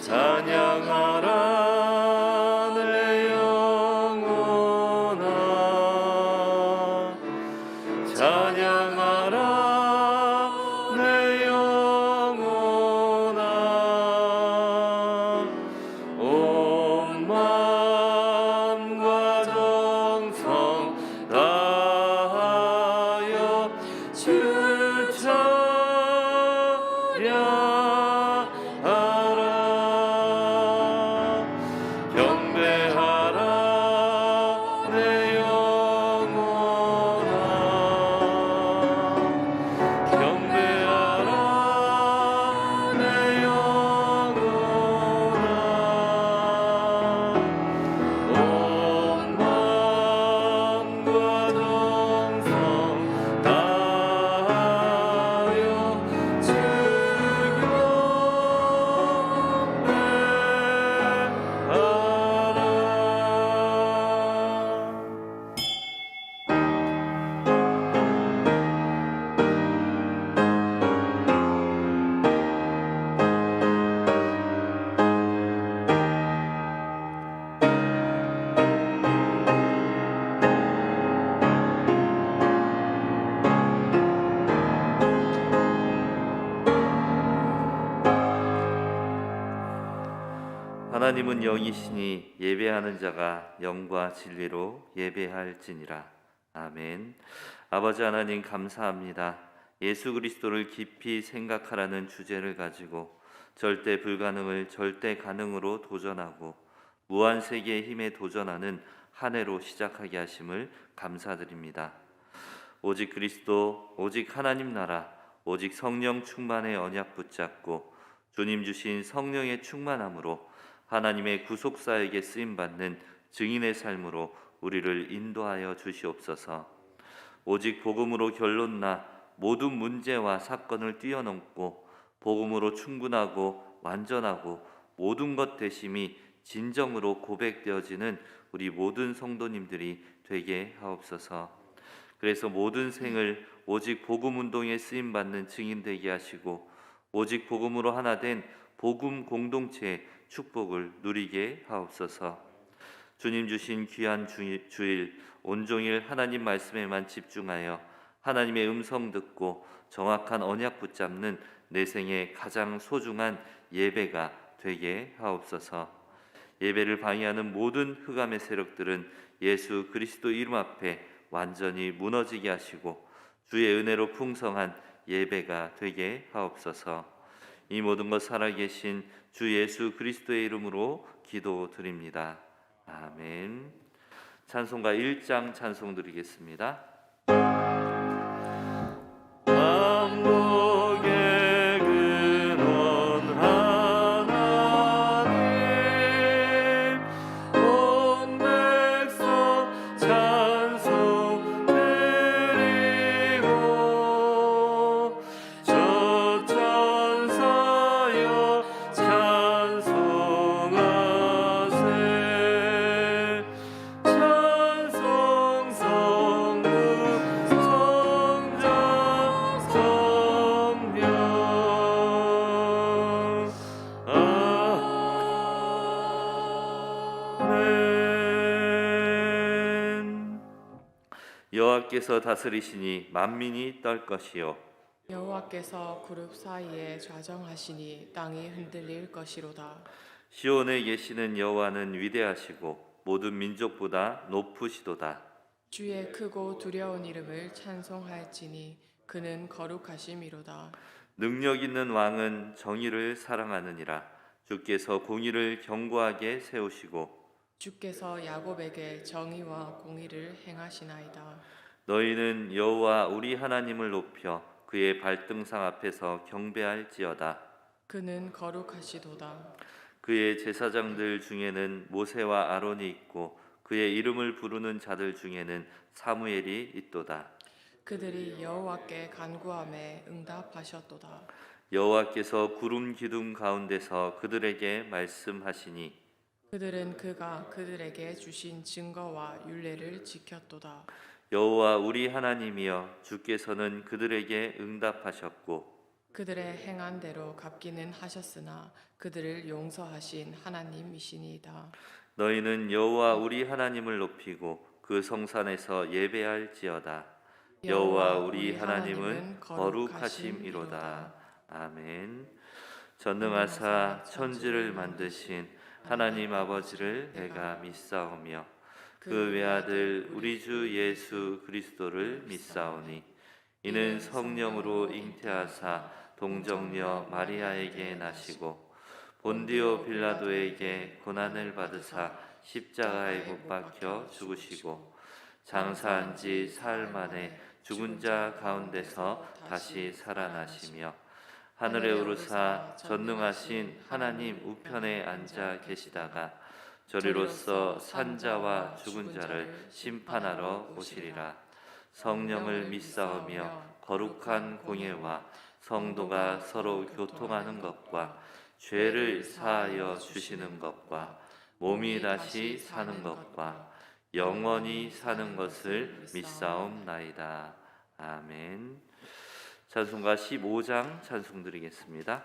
찬양하라 내 영혼아 찬양하라 내 영혼아 온 마음과 정성 다하여 주 찬양하라 경배하라 내 영혼아 경배하라 내 영혼아 온 마음과 정성 다하여 주 경배하라. 하나님은 영이시니 예배하는 자가 영과 진리로 예배할지니라. 아멘. 아버지 하나님 감사합니다. 예수 그리스도를 깊이 생각하라는 주제를 가지고 절대 불가능을 절대 가능으로 도전하고 무한 세계의 힘에 도전하는 한 해로 시작하게 하심을 감사드립니다. 오직 그리스도, 오직 하나님 나라, 오직 성령 충만의 언약 붙잡고 주님 주신 성령의 충만함으로 하나님의 구속사에게 쓰임받는 증인의 삶으로 우리를 인도하여 주시옵소서. 오직 복음으로 결론나 모든 문제와 사건을 뛰어넘고 복음으로 충분하고 완전하고 모든 것 되심이 진정으로 고백되어지는 우리 모든 성도님들이 되게 하옵소서. 그래서 모든 생을 오직 복음 운동에 쓰임받는 증인 되게 하시고 오직 복음으로 하나 된 복음 공동체의 축복을 누리게 하옵소서. 주님 주신 귀한 주일 온종일 하나님 말씀에만 집중하여 하나님의 음성 듣고 정확한 언약 붙잡는 내 생의 가장 소중한 예배가 되게 하옵소서. 예배를 방해하는 모든 흑암의 세력들은 예수 그리스도 이름 앞에 완전히 무너지게 하시고 주의 은혜로 풍성한 예배가 되게 하옵소서. 이 모든 것 살아계신 주 예수 그리스도의 이름으로 기도드립니다. 아멘. 찬송가 1장 찬송 드리겠습니다. 만복의 근원 하나님 온 백성 찬송 드리고 저 천사여 찬송하세 찬송 성부 성자 성령 아멘. 여호와께서 다스리시니 만민이 떨 것이요 여호와께서 그룹 사이에 좌정하시니 땅이 흔들릴 것이로다. 시온에 계시는 여호와는 위대하시고 모든 민족보다 높으시도다. 주의 크고 두려운 이름을 찬송할지니 그는 거룩하심이로다. 능력 있는 왕은 정의를 사랑하느니라. 주께서 공의를 견고하게 세우시고 주께서 야곱에게 정의와 공의를 행하시나이다. 너희는 여호와 우리 하나님을 높여 그의 발등상 앞에서 경배할지어다. 그는 거룩하시도다. 그의 제사장들 중에는 모세와 아론이 있고 그의 이름을 부르는 자들 중에는 사무엘이 있도다. 그들이 여호와께 간구함에 응답하셨도다. 여호와께서 구름 기둥 가운데서 그들에게 말씀하시니 그들은 그가 그들에게 주신 증거와 율례를 지켰도다. 여호와 우리 하나님이여 주께서는 그들에게 응답하셨고 그들의 행한 대로 갚기는 하셨으나 그들을 용서하신 하나님이시니이다. 너희는 여호와 우리 하나님을 높이고 그 성산에서 예배할지어다. 여호와 우리 하나님은 거룩하심이로다. 아멘. 전능하사 천지를 만드신 하나님 아버지를 내가 믿사오며 그 외아들 우리 주 예수 그리스도를 믿사오니 이는 성령으로 잉태하사 동정녀 마리아에게 나시고 본디오 빌라도에게 고난을 받으사 십자가에 못 박혀 죽으시고 장사한 지 사흘 만에 죽은 자 가운데서 다시 살아나시며 하늘에 오르사 전능하신 하나님 우편에 앉아 계시다가 저리로서 산자와 죽은 자를 심판하러 오시리라. 성령을 믿사오며 거룩한 공예와 성도가 서로 교통하는 것과 죄를 사하여 주시는 것과 몸이 다시 사는 것과 영원히 사는 것을 믿사옵나이다. 아멘. 찬송가 15장 찬송 드리겠습니다.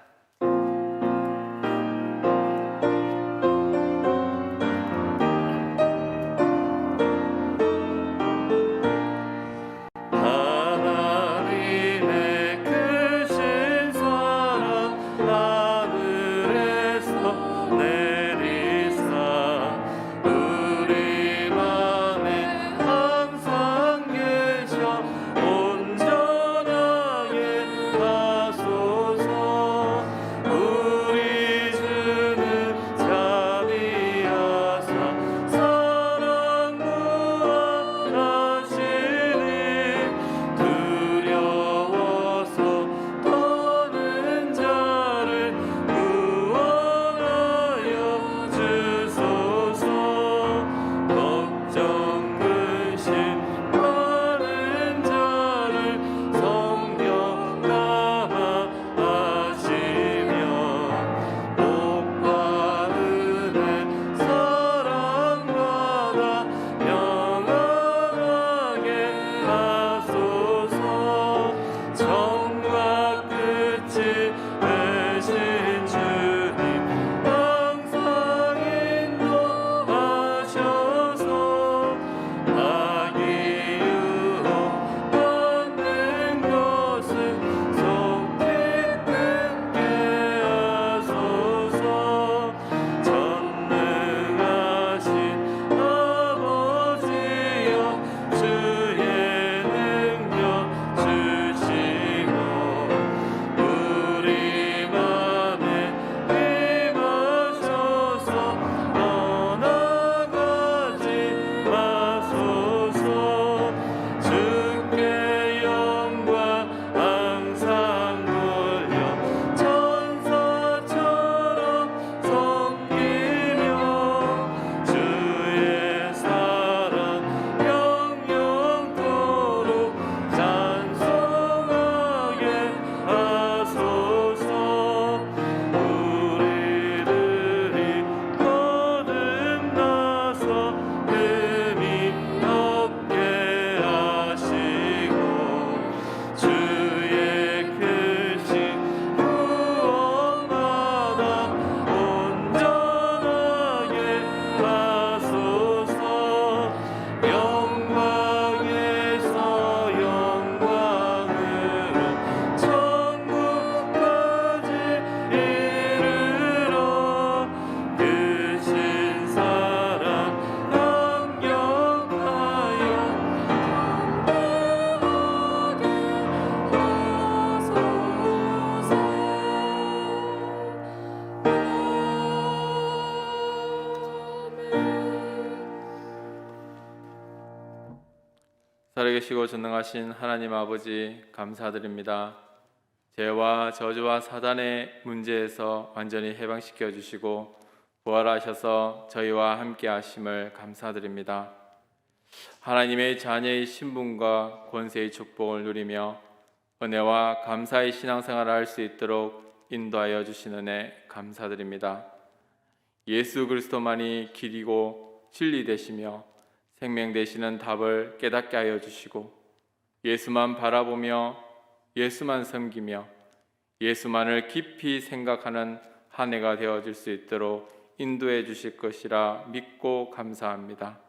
살아계시고 전능하신 하나님 아버지 감사드립니다. 죄와 저주와 사단의 문제에서 완전히 해방시켜 주시고 부활하셔서 저희와 함께 하심을 감사드립니다. 하나님의 자녀의 신분과 권세의 축복을 누리며 은혜와 감사의 신앙생활을 할 수 있도록 인도하여 주신 은혜 감사드립니다. 예수 그리스도만이 길이고 진리 되시며 생명 되시는 답을 깨닫게 하여 주시고 예수만 바라보며 예수만 섬기며 예수만을 깊이 생각하는 한 해가 되어질 수 있도록 인도해 주실 것이라 믿고 감사합니다.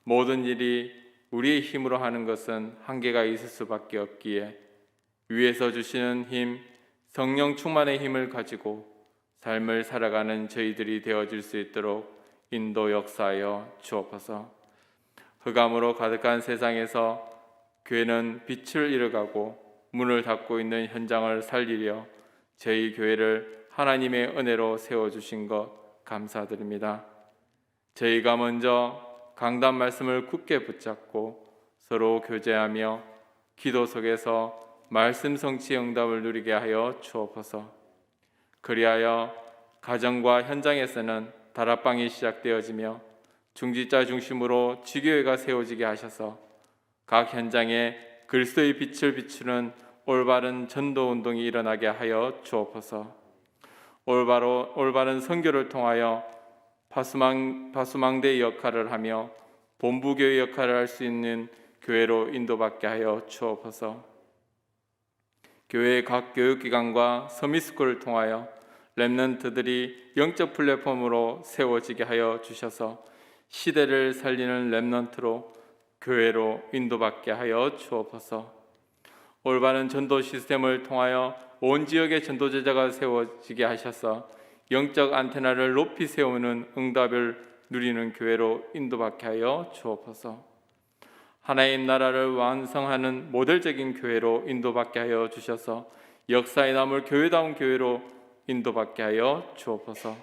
모든 일이 우리의 힘으로 하는 것은 한계가 있을 수밖에 없기에 위에서 주시는 힘, 성령 충만의 힘을 가지고 삶을 살아가는 저희들이 되어질 수 있도록 인도 역사하여 주옵소서. 흑암으로 가득한 세상에서 교회는 빛을 잃어가고 문을 닫고 있는 현장을 살리려 저희 교회를 하나님의 은혜로 세워주신 것 감사드립니다. 저희가 먼저 강단 말씀을 굳게 붙잡고 서로 교제하며 기도 속에서 말씀 성취 응답을 누리게 하여 주옵소서. 그리하여 가정과 현장에서는 다락방이 시작되어지며 중직자 중심으로 지교회가 세워지게 하셔서 각 현장에 그리스도의 빛을 비추는 올바른 전도 운동이 일어나게 하여 주옵소서. 올바른 선교를 통하여 파수망대의 역할을 하며 본부교회 역할을 할 수 있는 교회로 인도받게 하여 주옵소서. 교회의 각 교육기관과 서밋스쿨을 통하여 렘넌트들이 영적 플랫폼으로 세워지게 하여 주셔서 시대를 살리는 렘넌트로 교회로 인도받게 하여 주옵소서. 올바른 전도 시스템을 통하여 온 지역의 전도 제자가 세워지게 하셔서 영적 안테나를 높이 세우는 응답을 누리는 교회로 인도받게 하여 주옵소서. 하나님 나라를 완성하는 모델적인 교회로 인도받게 하여 주셔서 역사에 남을 교회다운 교회로 인도받게 하여 주옵소서.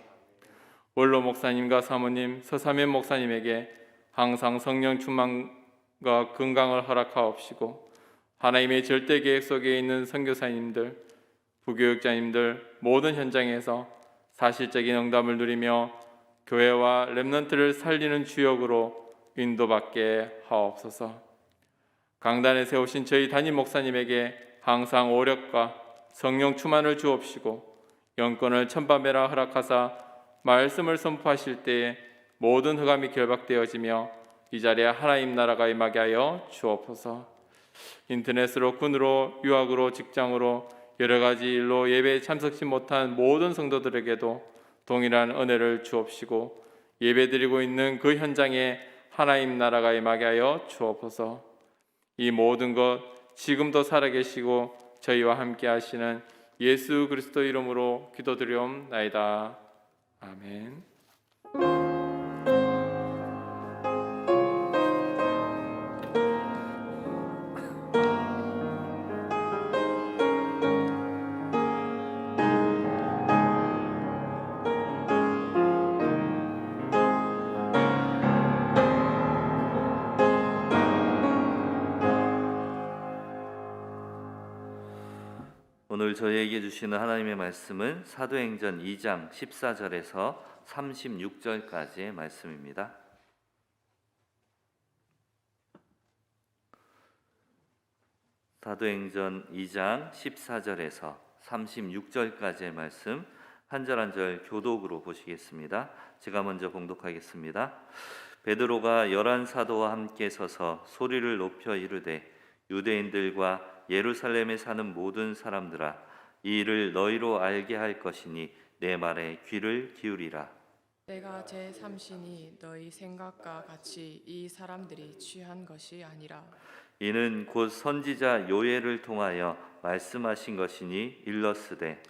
원로 목사님과 사모님, 서사면 목사님에게 항상 성령 충만과 건강을 허락하옵시고 하나님의 절대 계획 속에 있는 선교사님들, 부교육자님들 모든 현장에서 사실적인 응답을 누리며 교회와 렘넌트를 살리는 주역으로 인도받게 하옵소서. 강단에 세우신 저희 담임 목사님에게 항상 오력과 성령 충만을 주옵시고 영권을 천반배라 허락하사 말씀을 선포하실 때에 모든 흑암이 결박되어지며 이 자리에 하나님 나라가 임하게 하여 주옵소서. 인터넷으로 군으로 유학으로 직장으로 여러 가지 일로 예배에 참석치 못한 모든 성도들에게도 동일한 은혜를 주옵시고 예배드리고 있는 그 현장에 하나님 나라가 임하게 하여 주옵소서. 이 모든 것 지금도 살아계시고 저희와 함께 하시는 예수 그리스도 이름으로 기도드리옵나이다. 아멘. 오늘 저희에게 주시는 하나님의 말씀은 사도행전 2장 14절에서 36절까지의 말씀입니다. 사도행전 2장 14절에서 36절까지의 말씀 한 절 한 절 교독으로 보시겠습니다. 제가 먼저 봉독하겠습니다. 베드로가 11 사도와 함께 서서 소리를 높여 이르되 유대인들과 예루살렘에 사는 모든 사람들아, 이 일을 너희로 알게 할 것이니 내 말에 귀를 기울이라. 내가 제 삼신이 너희 생각과 같이 이 사람들이 취한 것이 아니라 이는 곧 선지자 요엘을 통하여 말씀하신 것이니 일렀으되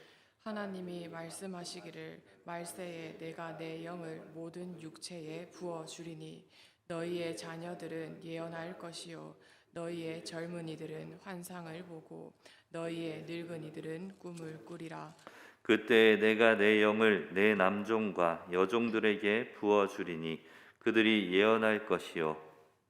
하나님이 말씀하시기를 말세에 내가 내 영을 모든 육체에 부어 주리니 너희의 자녀들은 예언할 것이요 너희의 젊은이들은 환상을 보고 너희의 늙은이들은 꿈을 꾸리라. 그때 내가 내 영을 내 남종과 여종들에게 부어 주리니 그들이 예언할 것이요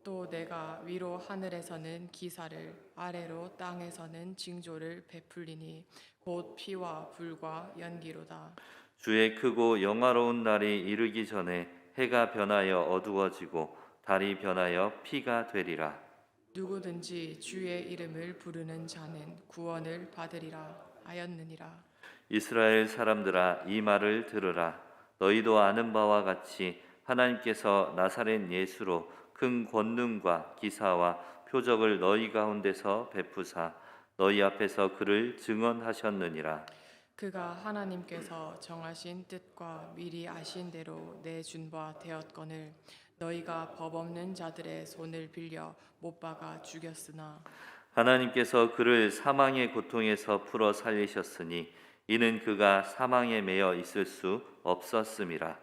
또 내가 위로 하늘에서는 기사를 아래로 땅에서는 징조를 베풀리니 곧 피와 불과 연기로다. 주의 크고 영화로운 날이 이르기 전에 해가 변하여 어두워지고 달이 변하여 피가 되리라. 누구든지 주의 이름을 부르는 자는 구원을 받으리라 하였느니라. 이스라엘 사람들아, 이 말을 들으라. 너희도 아는 바와 같이 하나님께서 나사렛 예수로 큰 권능과 기사와 표적을 너희 가운데서 베푸사 너희 앞에서 그를 증언하셨느니라. 그가 하나님께서 정하신 뜻과 미리 아신 대로 내준 바 되었거늘 너희가 법 없는 자들의 손을 빌려 못 박아 죽였으나 하나님께서 그를 사망의 고통에서 풀어 살리셨으니 이는 그가 사망에 매여 있을 수 없었음이라.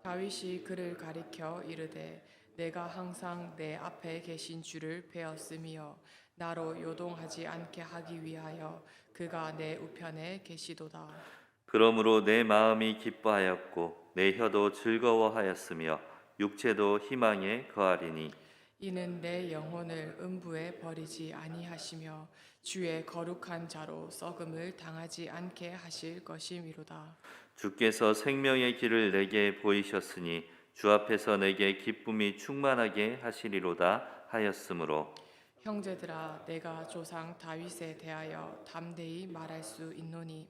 다윗이 그를 가리켜 이르되 내가 항상 내 앞에 계신 주를 배웠으며 나로 요동하지 않게 하기 위하여 그가 내 우편에 계시도다. 그러므로 내 마음이 기뻐하였고 내 혀도 즐거워하였으며 육체도 희망에 거하리니 이는 내 영혼을 음부에 버리지 아니하시며 주의 거룩한 자로 썩음을 당하지 않게 하실 것임이로다. 주께서 생명의 길을 내게 보이셨으니 주 앞에서 내게 기쁨이 충만하게 하시리로다 하였으므로 형제들아 내가 조상 다윗에 대하여 담대히 말할 수 있노니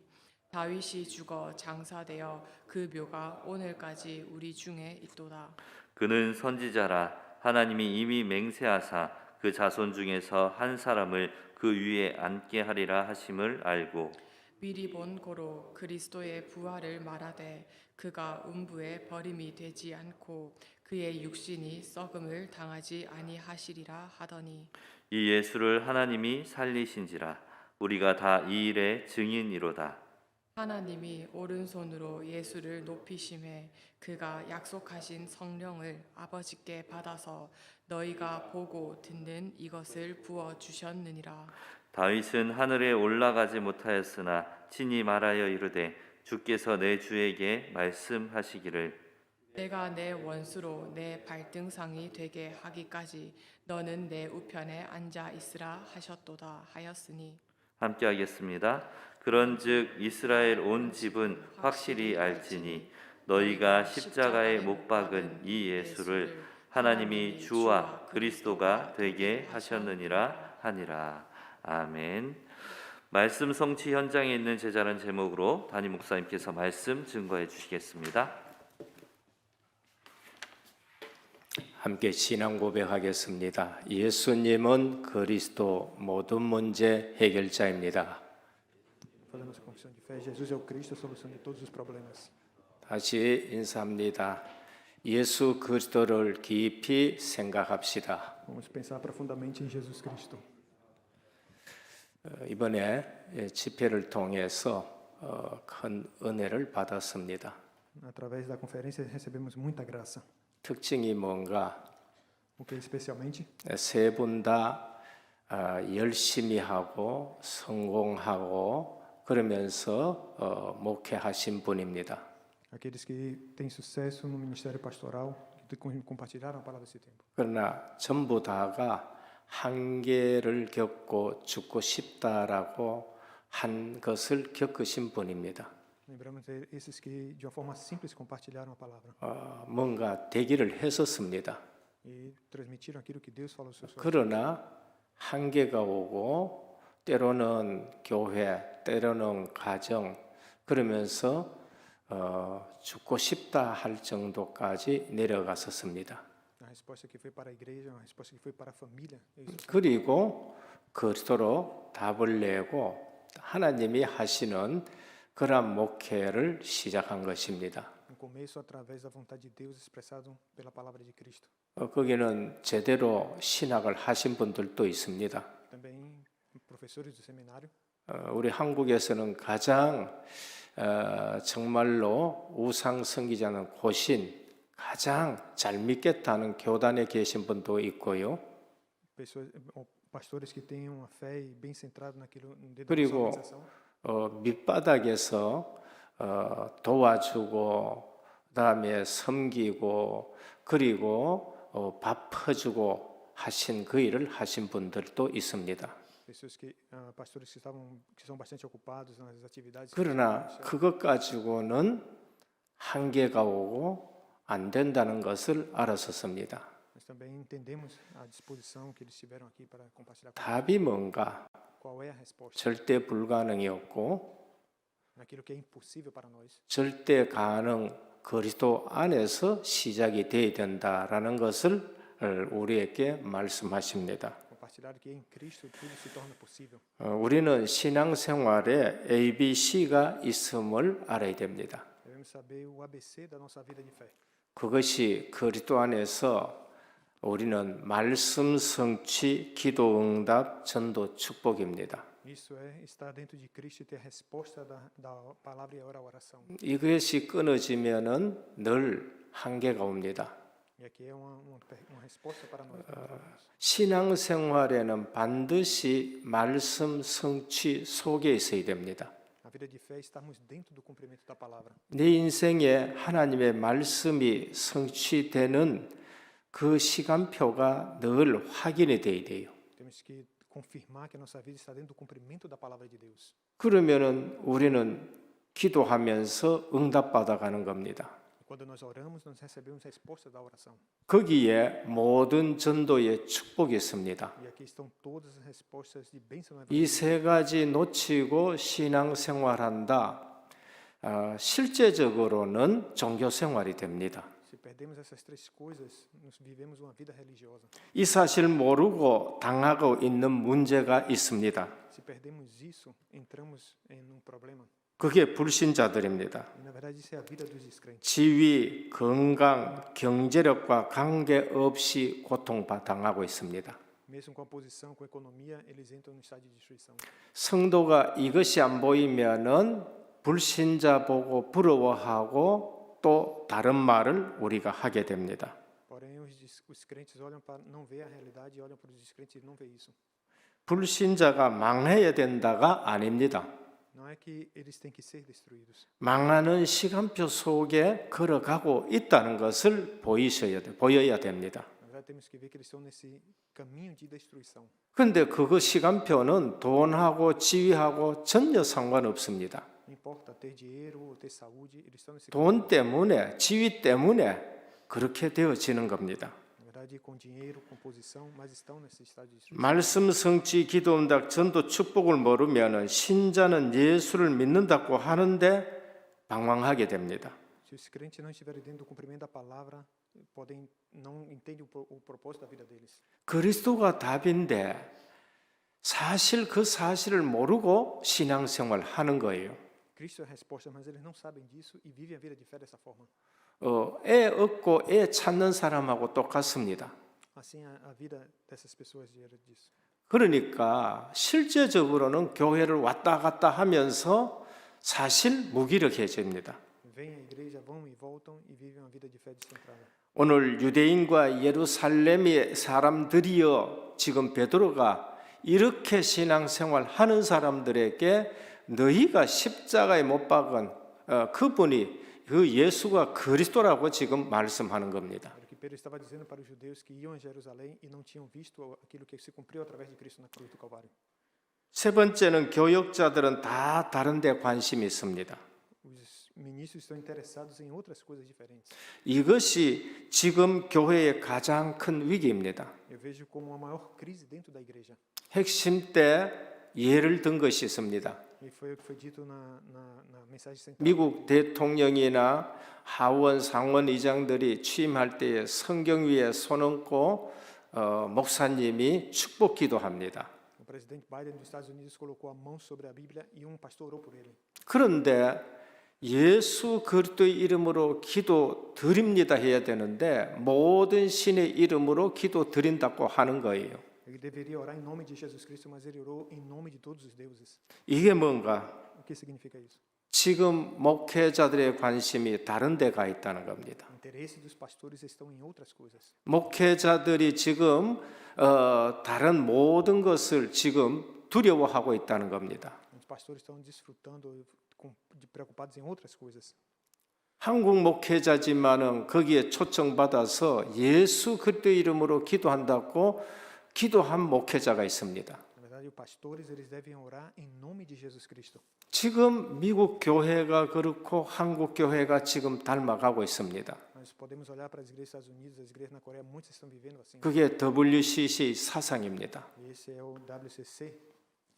다윗이 죽어 장사되어 그 묘가 오늘까지 우리 중에 있도다. 그는 선지자라 하나님이 이미 맹세하사 그 자손 중에서 한 사람을 그 위에 앉게 하리라 하심을 알고 미리 본 고로 그리스도의 부활을 말하되 그가 음부에 버림이 되지 않고 그의 육신이 썩음을 당하지 아니하시리라 하더니 이 예수를 하나님이 살리신지라 우리가 다 이 일의 증인이로다. 하나님이 오른손으로 예수를 높이심에 그가 약속하신 성령을 아버지께 받아서 너희가 보고 듣는 이것을 부어 주셨느니라. 다윗은 하늘에 올라가지 못하였으나 친히 말하여 이르되 주께서 내 주에게 말씀하시기를 내가 내 원수로 내 발등상이 되게 하기까지 너는 내 우편에 앉아 있으라 하셨도다 하였으니 함께 하겠습니다. 그런즉 이스라엘 온 집은 확실히 알지니 너희가 십자가에 못 박은 이 예수를 하나님이 주와 그리스도가 되게 하셨느니라 하니라. 아멘. 말씀 성취 현장에 있는 제자라는 제목으로 담임 목사님께서 말씀 증거해 주시겠습니다. 함께 신앙 고백하겠습니다. 예수님은 그리스도 모든 문제 해결자입니다. Fazendo essa confissão de fé, Jesus é o Cristo, a solução de todos os problemas. 다시 인사합니다. 예수 그리스도를 깊이 생각합시다. Vamos pensar profundamente em Jesus Cristo. 이번에 집회를 통해서 큰 은혜를 받았습니다. Através da conferência recebemos muita graça. 특징이 뭔가 O que especialmente? 세 분 다 열심히 하고 성공하고 그러면서 목회하신 분입니다. Aqueles que têm sucesso no ministério pastoral, que compartilharam a palavra desse tempo. 그러나 전부 다가 한계를 겪고 죽고 싶다라고 한 것을 겪으신 분입니다. Lembramos esses que de uma forma simples compartilharam a palavra 뭔가 되기를 했었습니다. e transmitiram aquilo que Deus falou sobre 그러나 한계가 오고 때로는 교회, 때로는 가정 그러면서 죽고 싶다 할 정도까지 내려갔었습니다. a resposta que foi para a igreja, a resposta que foi para a família. 그리고 그리스도로 답을 내고 하나님이 하시는 그런 목회를 시작한 것입니다. No começo, através da vontade de Deus expressado pela palavra de Cristo. 거기는 제대로 신학을 하신 분들도 있습니다. Também professores do seminário. 우리 한국에서는 가장 정말로 우상 섬기자는 고신 가장 잘 믿겠다는 교단에 계신 분도 있고요. Pessoas, pastores que têm uma fé bem centrada naquilo dentro da 그리고 sua organização. 밑바닥에서 도와주고 그다음에 섬기고 그리고 밥 퍼주고 하신 그 일을 하신 분들도 있습니다. Pessoas que pastores que são bastante ocupados nas atividades. 그러나 그것 가지고는 한계가 오고 안 된다는 것을 알았었습니다. Nós também entendemos a disposição que eles tiveram aqui para compartilhar. 답이 뭔가 Qual é a resposta 절대 불가능이었고 naquilo que é impossível para nós? 절대 가능 그리스도 안에서 시작이 되어야 된다라는 것을 우리에게 말씀하십니다. compartilharam que em Cristo tudo se torna possível. 우리는 신앙생활에 ABC가 있음을 알아야 됩니다. Devemos saber o ABC da nossa vida de fé. 그것이 그리스도 안에서 우리는 말씀 성취, 기도 응답, 전도 축복입니다. Isso é estar dentro de Cristo e ter resposta da palavra e a oração. 이것이 끊어지면은 늘 한계가 옵니다. E aqui é uma resposta para nós. 신앙생활에는 반드시 말씀 성취 속에 있어야 됩니다. A vida de fé é estarmos dentro do cumprimento da palavra. 내 인생에 하나님의 말씀이 성취되는 그 시간표가 늘 확인이 돼야 돼요. Temos que confirmar que a nossa vida está dentro do cumprimento da palavra de Deus. 그러면은 우리는 기도하면서 응답받아가는 겁니다. Quando nós oramos, nós recebemos a resposta da oração. 거기에 모든 전도의 축복이 있습니다. E aqui estão todas as respostas de bênção no 이 evangelho. 세 가지 놓치고 신앙생활한다. 실제적으로는 종교생활이 됩니다. Se perdemos essas três coisas, nós vivemos uma vida religiosa. 이 사실 모르고 당하고 있는 문제가 있습니다. Se perdemos isso, entramos em um problema. 그게 불신자들입니다. E na verdade isso é a vida dos descrentes. 지위, 건강, 경제력과 관계없이 고통당하고 있습니다. Mesmo com a posição, com a economia, eles entram no estado de destruição. 성도가 이것이 안 보이면은 불신자 보고 부러워하고 또 다른 말을 우리가 하게 됩니다. Porém, os crentes olham para não ver a realidade e olham para os descrentes e não vê isso. 불신자가 망해야 된다가 아닙니다. Não é que eles têm que ser destruídos. 망하는 시간표 속에 걸어가고 있다는 것을 보여야 됩니다. Na verdade, temos que ver que eles estão nesse caminho de destruição. 그런데 그거 시간표는 돈하고 지위하고 전혀 상관없습니다. Não importa ter dinheiro ou ter saúde, eles estão nesse 돈 때문에, 지위 때문에 그렇게 되어지는 겁니다. Na verdade, com dinheiro, com posição, mas estão nesse estado de destruição. 말씀 성취, 기도 응답, 전도 축복을 모르면 신자는 예수를 믿는다고 하는데 방황하게 됩니다. Se os crentes não estiverem dentro do cumprimento da palavra, não entendem o propósito da vida deles. 그리스도가 답인데 사실 그 사실을 모르고 신앙생활 하는 거예요. Cristo é a resposta, mas eles não sabem disso e vivem a vida de fé dessa forma. 애 얻고 애 찾는 사람하고 똑같습니다. Assim, a vida dessas pessoas gera disso. 그러니까 실제적으로는 교회를 왔다 갔다 하면서 사실 무기력해집니다. Vêm à igreja, vão e voltam e vivem uma vida de fé descentrada. 오늘 유대인과 예루살렘의 사람들이여 지금 베드로가 이렇게 신앙생활 하는 사람들에게 너희가 십자가에 못 박은 그분이 그 예수가 그리스도라고 지금 말씀하는 겁니다. Era o que Pedro estava dizendo para os judeus que iam a Jerusalém e não tinham visto aquilo que se cumpriu através de Cristo na cruz do Calvário. 세 번째는 교역자들은 다 다른 데 관심이 있습니다. Os ministros estão interessados em outras coisas diferentes. 이것이 지금 교회의 가장 큰 위기입니다. Eu vejo como a maior crise dentro da igreja. 핵심 때 예를 든 것이 있습니다. E foi o que foi dito na mensagem central. 미국 대통령이나 하원 상원 의장들이 취임할 때에 성경 위에 손 얹고 목사님이 축복 기도합니다. O presidente Biden dos Estados Unidos colocou a mão sobre a Bíblia e um pastor orou por ele. 그런데 예수 그리스도의 이름으로 기도 드립니다 해야 되는데 모든 신의 이름으로 기도 드린다고 하는 거예요. Ele deveria orar em nome de Jesus Cristo, mas ele orou em nome de todos os deuses. 이게 뭔가? O que significa isso? 지금 목회자들의 관심이 다른 데 가 있다는 겁니다. O interesse dos pastores estão em outras coisas. 목회자들이 지금 다른 모든 것을 지금 두려워하고 있다는 겁니다. Os pastores estão desfrutando, preocupados em outras coisas. 한국 목회자지만은 거기에 초청받아서 예수 그리스도의 이름으로 기도한다고 기도한 목회자가 있습니다. Na verdade, os pastores eles devem orar em nome de Jesus Cristo. 지금 미국 교회가 그렇고 한국 교회가 지금 닮아가고 있습니다. Nós podemos olhar para as igrejas dos Estados Unidos, as igrejas na Coreia, muitas estão vivendo assim. 그게 WCC 사상입니다. E esse é o WCC.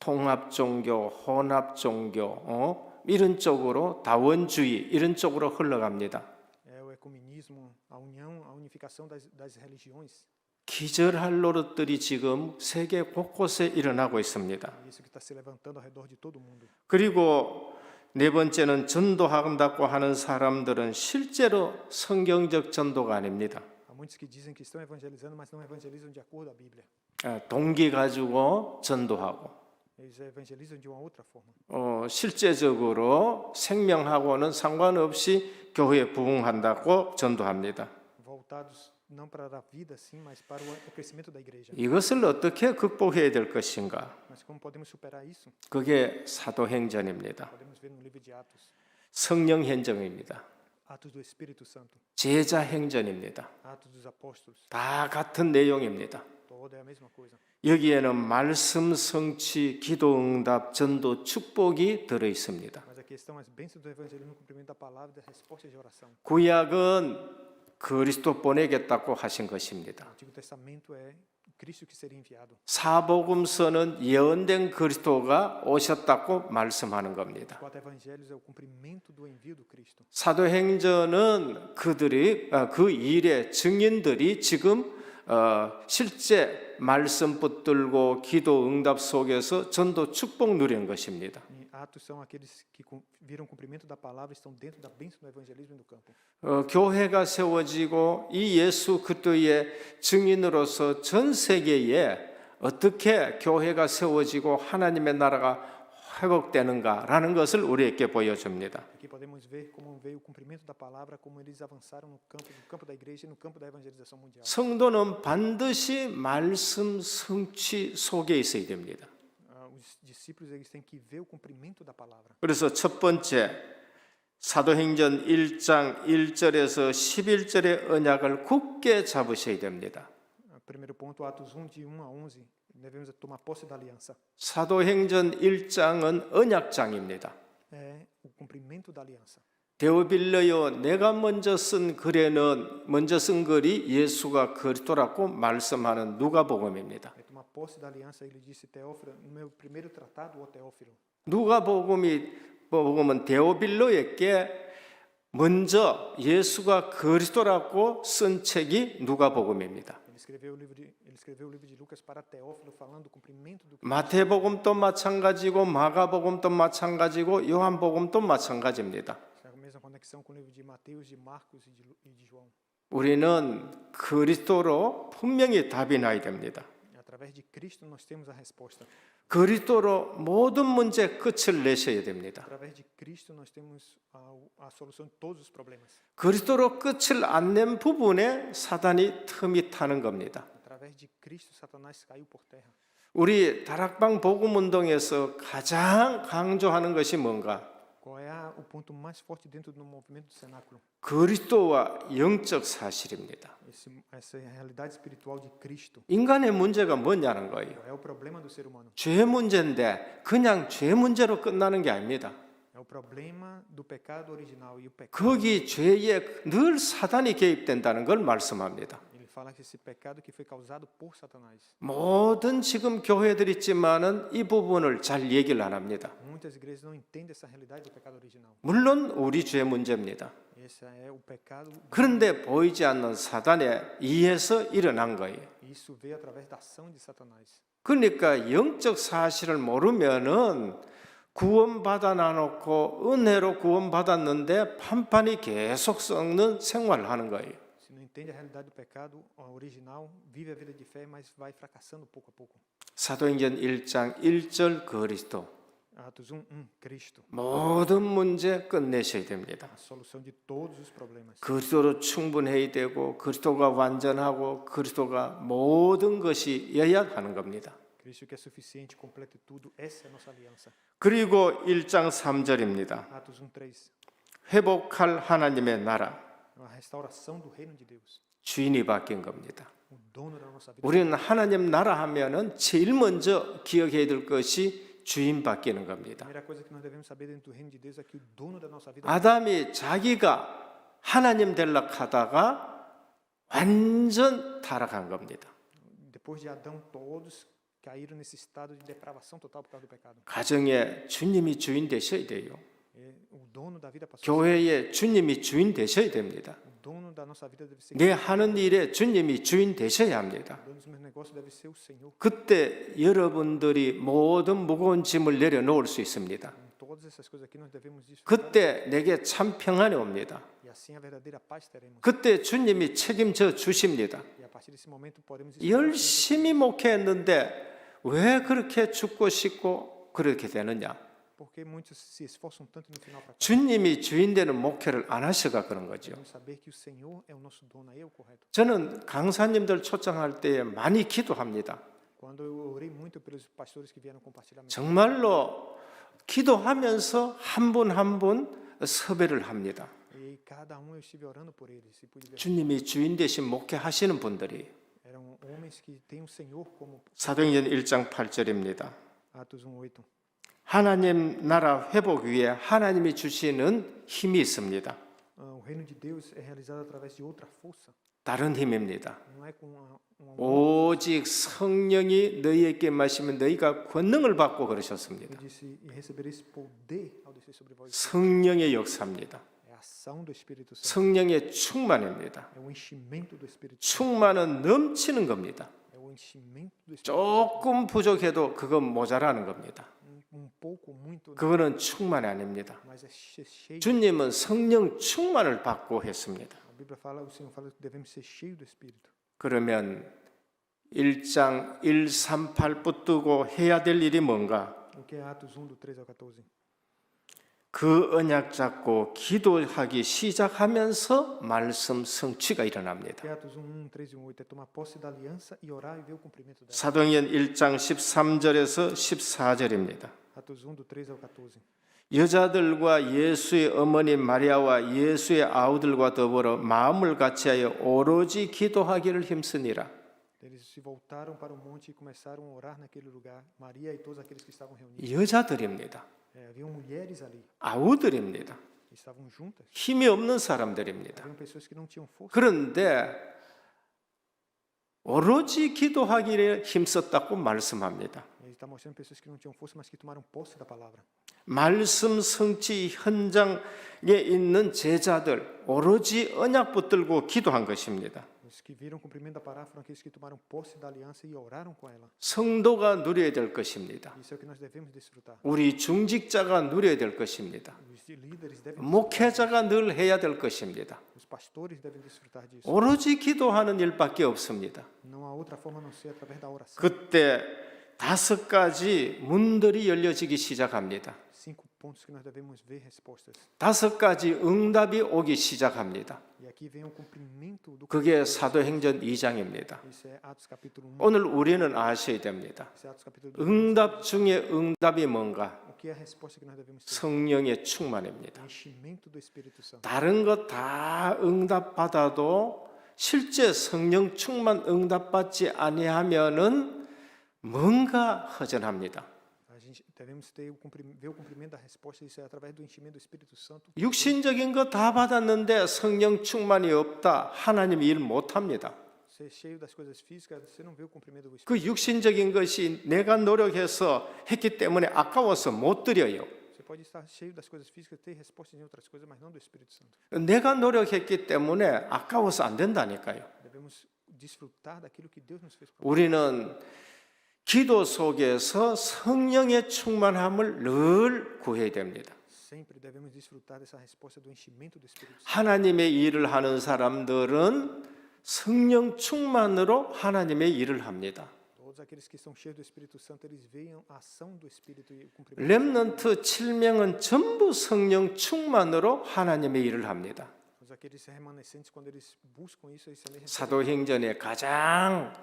통합 종교, 혼합 종교, 이런 쪽으로 다원주의 이런 쪽으로 흘러갑니다. É o ecumenismo, a união, a unificação das religiões. 기절할 노릇들이 지금 세계 곳곳에 일어나고 있습니다. E isso que está se levantando ao redor de todo mundo. 그리고 네 번째는 전도한다고 하는 사람들은 실제로 성경적 전도가 아닙니다. Há muitos que dizem que estão evangelizando, mas não evangelizam de acordo à Bíblia. 동기 가지고 전도하고 Eles evangelizam de uma outra forma. 실제적으로 생명하고는 상관없이 교회에 부흥한다고 전도합니다. Voltados não para a vida, sim, mas para o crescimento da igreja. 이것을 어떻게 극복해야 될 것인가? Mas como podemos superar isso? 그게 사도행전입니다. Podemos ver no livro de Atos. 성령 행정입니다. Atos do Espírito Santo. 제자 행전입니다. Atos dos Apóstolos. 다 같은 내용입니다. Toda é a mesma coisa. 여기에는 말씀 성취, 기도 응답, 전도 축복이 들어 있습니다. Mas aqui estão as bênçãos do evangelismo, o cumprimento da palavra e das respostas de oração. 구약은 그리스도 보내겠다고 하신 것입니다. O Antigo Testamento é Cristo que seria enviado. 사복음서는 예언된 그리스도가 오셨다고 말씀하는 겁니다. Os quatro evangelhos é o cumprimento do envio do Cristo. 사도행전은 그들이 그 일의 증인들이 지금 실제 말씀 붙들고 기도 응답 속에서 전도 축복 누린 것입니다. E Atos são aqueles que viram o cumprimento da palavra, estão dentro da bênção do evangelismo e do campo. 교회가 세워지고 이 예수 그리스도의 증인으로서 전 세계에 어떻게 교회가 세워지고 하나님의 나라가 회복되는가라는 것을 우리에게 보여줍니다. Aqui podemos ver como veio o cumprimento da palavra, como eles avançaram no campo da igreja e no campo da evangelização mundial. 성도는 반드시 말씀 성취 속에 있어야 됩니다. Os discípulos eles têm que ver o cumprimento da palavra. 그래서 첫 번째 사도행전 1장 1절에서 11절의 언약을 굳게 잡으셔야 됩니다. Primeiro ponto, Atos 1 de 1 a 11, devemos tomar posse da aliança. 사도행전 1장은 언약장입니다. É o cumprimento da aliança. 데오빌러여 내가 먼저 쓴 글이 예수가 그리스도라고 말씀하는 누가복음입니다. É tomar posse da aliança, ele disse Teófilo, no meu primeiro tratado, ó Teófilo. 누가복음은 데오빌러에게 먼저 예수가 그리스도라고 쓴 책이 누가복음입니다. Ele escreveu o livro de Lucas para Teófilo, falando do cumprimento do Cristo. 마태복음도 마찬가지고 마가복음도 마찬가지고 요한복음도 마찬가지입니다. É a mesma conexão com o livro de Mateus, de Marcos e de João. 우리는 그리스도로 분명히 답이 나야 됩니다. Através de Cristo nós temos a resposta. 그리스도로 모든 문제 끝을 내셔야 됩니다. Através de Cristo nós temos a solução de todos os problemas. 그리스도로 끝을 안 낸 부분에 사단이 틈이 타는 겁니다. Através de Cristo Satanás caiu por terra. 우리 다락방 복음 운동에서 가장 강조하는 것이 뭔가? Qual é o ponto mais forte dentro do movimento do cenáculo? 그리스도와 영적 사실입니다. Essa realidade espiritual de Cristo. 인간의 문제가 뭐냐는 거예요. É o problema do ser humano. 죄 문제인데 그냥 죄 문제로 끝나는 게 아닙니다. É o problema do pecado original e o pecado. 거기 죄에 늘 사단이 개입된다는 걸 말씀합니다. Ele fala que esse pecado que foi causado por Satanás. 모든 지금 교회들 있지만은 이 부분을 잘 얘기를 안 합니다. Muitas igrejas não entendem essa realidade do pecado original. 물론 우리 죄 문제입니다. Esse é o pecado. 그런데 보이지 않는 사단에 의해서 일어난 거예요. Isso veio através da ação de Satanás. 그러니까 영적 사실을 모르면은 구원받아 놔놓고 은혜로 구원받았는데 판판이 계속 썩는 생활을 하는 거예요. Se não entende a realidade do pecado original, vive a vida de fé, mas vai fracassando pouco a pouco. 사도행전 1장 1절 그리스도 Atos 1, Cristo. 모든 문제 끝내셔야 됩니다. A solução de todos os problemas. 그리스도로 충분해야 되고 그리스도가 완전하고 그리스도가 모든 것이어야 하는 겁니다. Cristo que é suficiente, completa tudo. Essa é a nossa aliança. 그리고 1장 3절입니다. Atos 1:3. 회복할 하나님의 나라 A restauração do reino de Deus. 주인이 바뀐 겁니다. O dono da nossa vida. 우리는 하나님 나라 하면은 제일 먼저 기억해야 될 것이 주인 바뀌는 A 겁니다. primeira coisa que nós devemos saber dentro do reino de Deus é que o dono da nossa vida. 아담이 자기가 하나님 되려고 하다가 완전 타락한 겁니다. Depois de Adão, todos caíram nesse estado de depravação total por causa do pecado. 가정에 주님이 주인 되셔야 돼요. O dono da vida passou. 교회에 주님이 주인 되셔야 됩니다. O dono da nossa vida deve ser. 내 하는 일에 주님이 주인 되셔야 합니다. O dono dos meus negócios deve ser o Senhor. 그때 여러분들이 모든 무거운 짐을 내려놓을 수 있습니다. Todas essas coisas aqui nós devemos desfrutar. 그때 내게 참 평안이 옵니다. E assim a verdadeira paz teremos. 그때 주님이 책임져 주십니다. E a partir desse momento podemos 열심히 목회했는데 왜 그렇게 죽고 싶고 그렇게 되느냐? Porque muitos se esforçam tanto no final para cá. 주님이 주인 되는 목회를 안 하셔가 그런 거죠. Devemos saber que o Senhor é o nosso dono, é o correto. 저는 강사님들 초청할 때에 많이 기도합니다. Quando eu orei muito pelos pastores que vieram compartilhar minha 정말로 기도하면서 한 분 한 분 섭외를 합니다. e cada eu estive orando por eles. E pude ver. 주님이 주인 되신 목회하시는 분들이 Eram homens que têm o Senhor como 사도행전 1장 8절입니다. Atos 1:8. 하나님 나라 회복 위에 하나님이 주시는 힘이 있습니다. O reino de Deus é realizado através de outra força. 다른 힘입니다. Não é com uma 오직 성령이 너희에게 마시면 너희가 권능을 받고 그러셨습니다. Ele disse, e recebereis poder ao descer sobre vós. 성령의 역사입니다. É a ação do Espírito Santo. 성령의 충만입니다. É o enchimento do Espírito Santo. 충만은 넘치는 겁니다. É o enchimento do Espírito 조금 부족해도 그건 모자라는 겁니다. Santo. Pouco, muito, 그거는 충만이 아닙니다. mas é cheio. 주님은 성령 충만을 받고 했습니다. A Bíblia fala, o Senhor fala que devemos ser cheios do Espírito. 그러면 1장 138 붙들고 해야 될 일이 뭔가? O que é Atos 1, do 13 ao 14? 그 언약 잡고 기도하기 시작하면서 말씀 성취가 일어납니다. Que Atos 1, 13 e 8 é tomar posse da aliança e orar e ver o cumprimento dela. 사도행전 1장 13절에서 14절입니다. Atos 1, do 13 ao 14. 여자들과 예수의 어머니 마리아와 예수의 아우들과 더불어 마음을 같이하여 오로지 기도하기를 힘쓰니라. Eles se voltaram para o monte e começaram a orar naquele lugar. Maria e todos aqueles que estavam reunidos. 여자들입니다. Haviam mulheres ali, 아우들입니다. que estavam juntas. 힘이 없는 사람들입니다. Haviam pessoas que não tinham força. 그런데 오로지 기도하기를 힘썼다고 말씀합니다. Ele está mostrando pessoas que não tinham força, mas que tomaram posse da palavra. 말씀 성취 현장에 있는 제자들 오로지 언약 붙들고 기도한 것입니다. Os que viram o cumprimento da palavra foram aqueles que tomaram posse da aliança e oraram com ela. 성도가 누려야 될 것입니다. Isso é o que nós devemos desfrutar. 우리 중직자가 누려야 될 것입니다. Os líderes devem 목회자가 늘 해야 될 것입니다. os pastores devem desfrutar disso. 오로지 기도하는 일밖에 없습니다. Não há outra forma a não ser através da oração. 그때 5가지 문들이 열려지기 시작합니다. 5 pontos que nós devemos ver respostas. 5가지 응답이 오기 시작합니다. E aqui vem o cumprimento do 그게 사도행전 2장입니다. Isso é Atos capítulo 1. 오늘 우리는 아셔야 됩니다. Isso é Atos capítulo 2. 응답 중에 응답이 뭔가? O que é a resposta que nós devemos ter? 성령의 충만입니다. O enchimento do Espírito Santo. 다른 것 다 응답받아도 실제 성령 충만 응답받지 아니하면은 뭔가 허전합니다. A gente devemos ter ver o cumprimento da resposta, isso é através do enchimento do Espírito Santo. 육신적인 거 다 받았는데 성령 충만이 없다. 하나님 일 못합니다. Ser cheio das coisas físicas, você não vê o cumprimento do Espírito. 그 육신적인 것이 내가 노력해서 했기 때문에 아까워서 못 드려요. Você pode estar cheio das coisas físicas, ter respostas em outras coisas, mas não do Espírito Santo. 내가 노력했기 때문에 아까워서 안 된다니까요. Devemos desfrutar daquilo que Deus nos fez. 우리는 기도 속에서 성령의 충만함을 늘 구해야 됩니다. Sempre devemos desfrutar dessa resposta do enchimento do Espírito Santo. 하나님의 일을 하는 사람들은 성령 충만으로 하나님의 일을 합니다. Todos aqueles que são cheios do Espírito Santo, eles veem a ação do Espírito e o cumprimento. 렘넌트 7명은 전부 성령 충만으로 하나님의 일을 합니다. Todos aqueles remanescentes, quando eles buscam isso, eles também recebem. 사도행전의 가장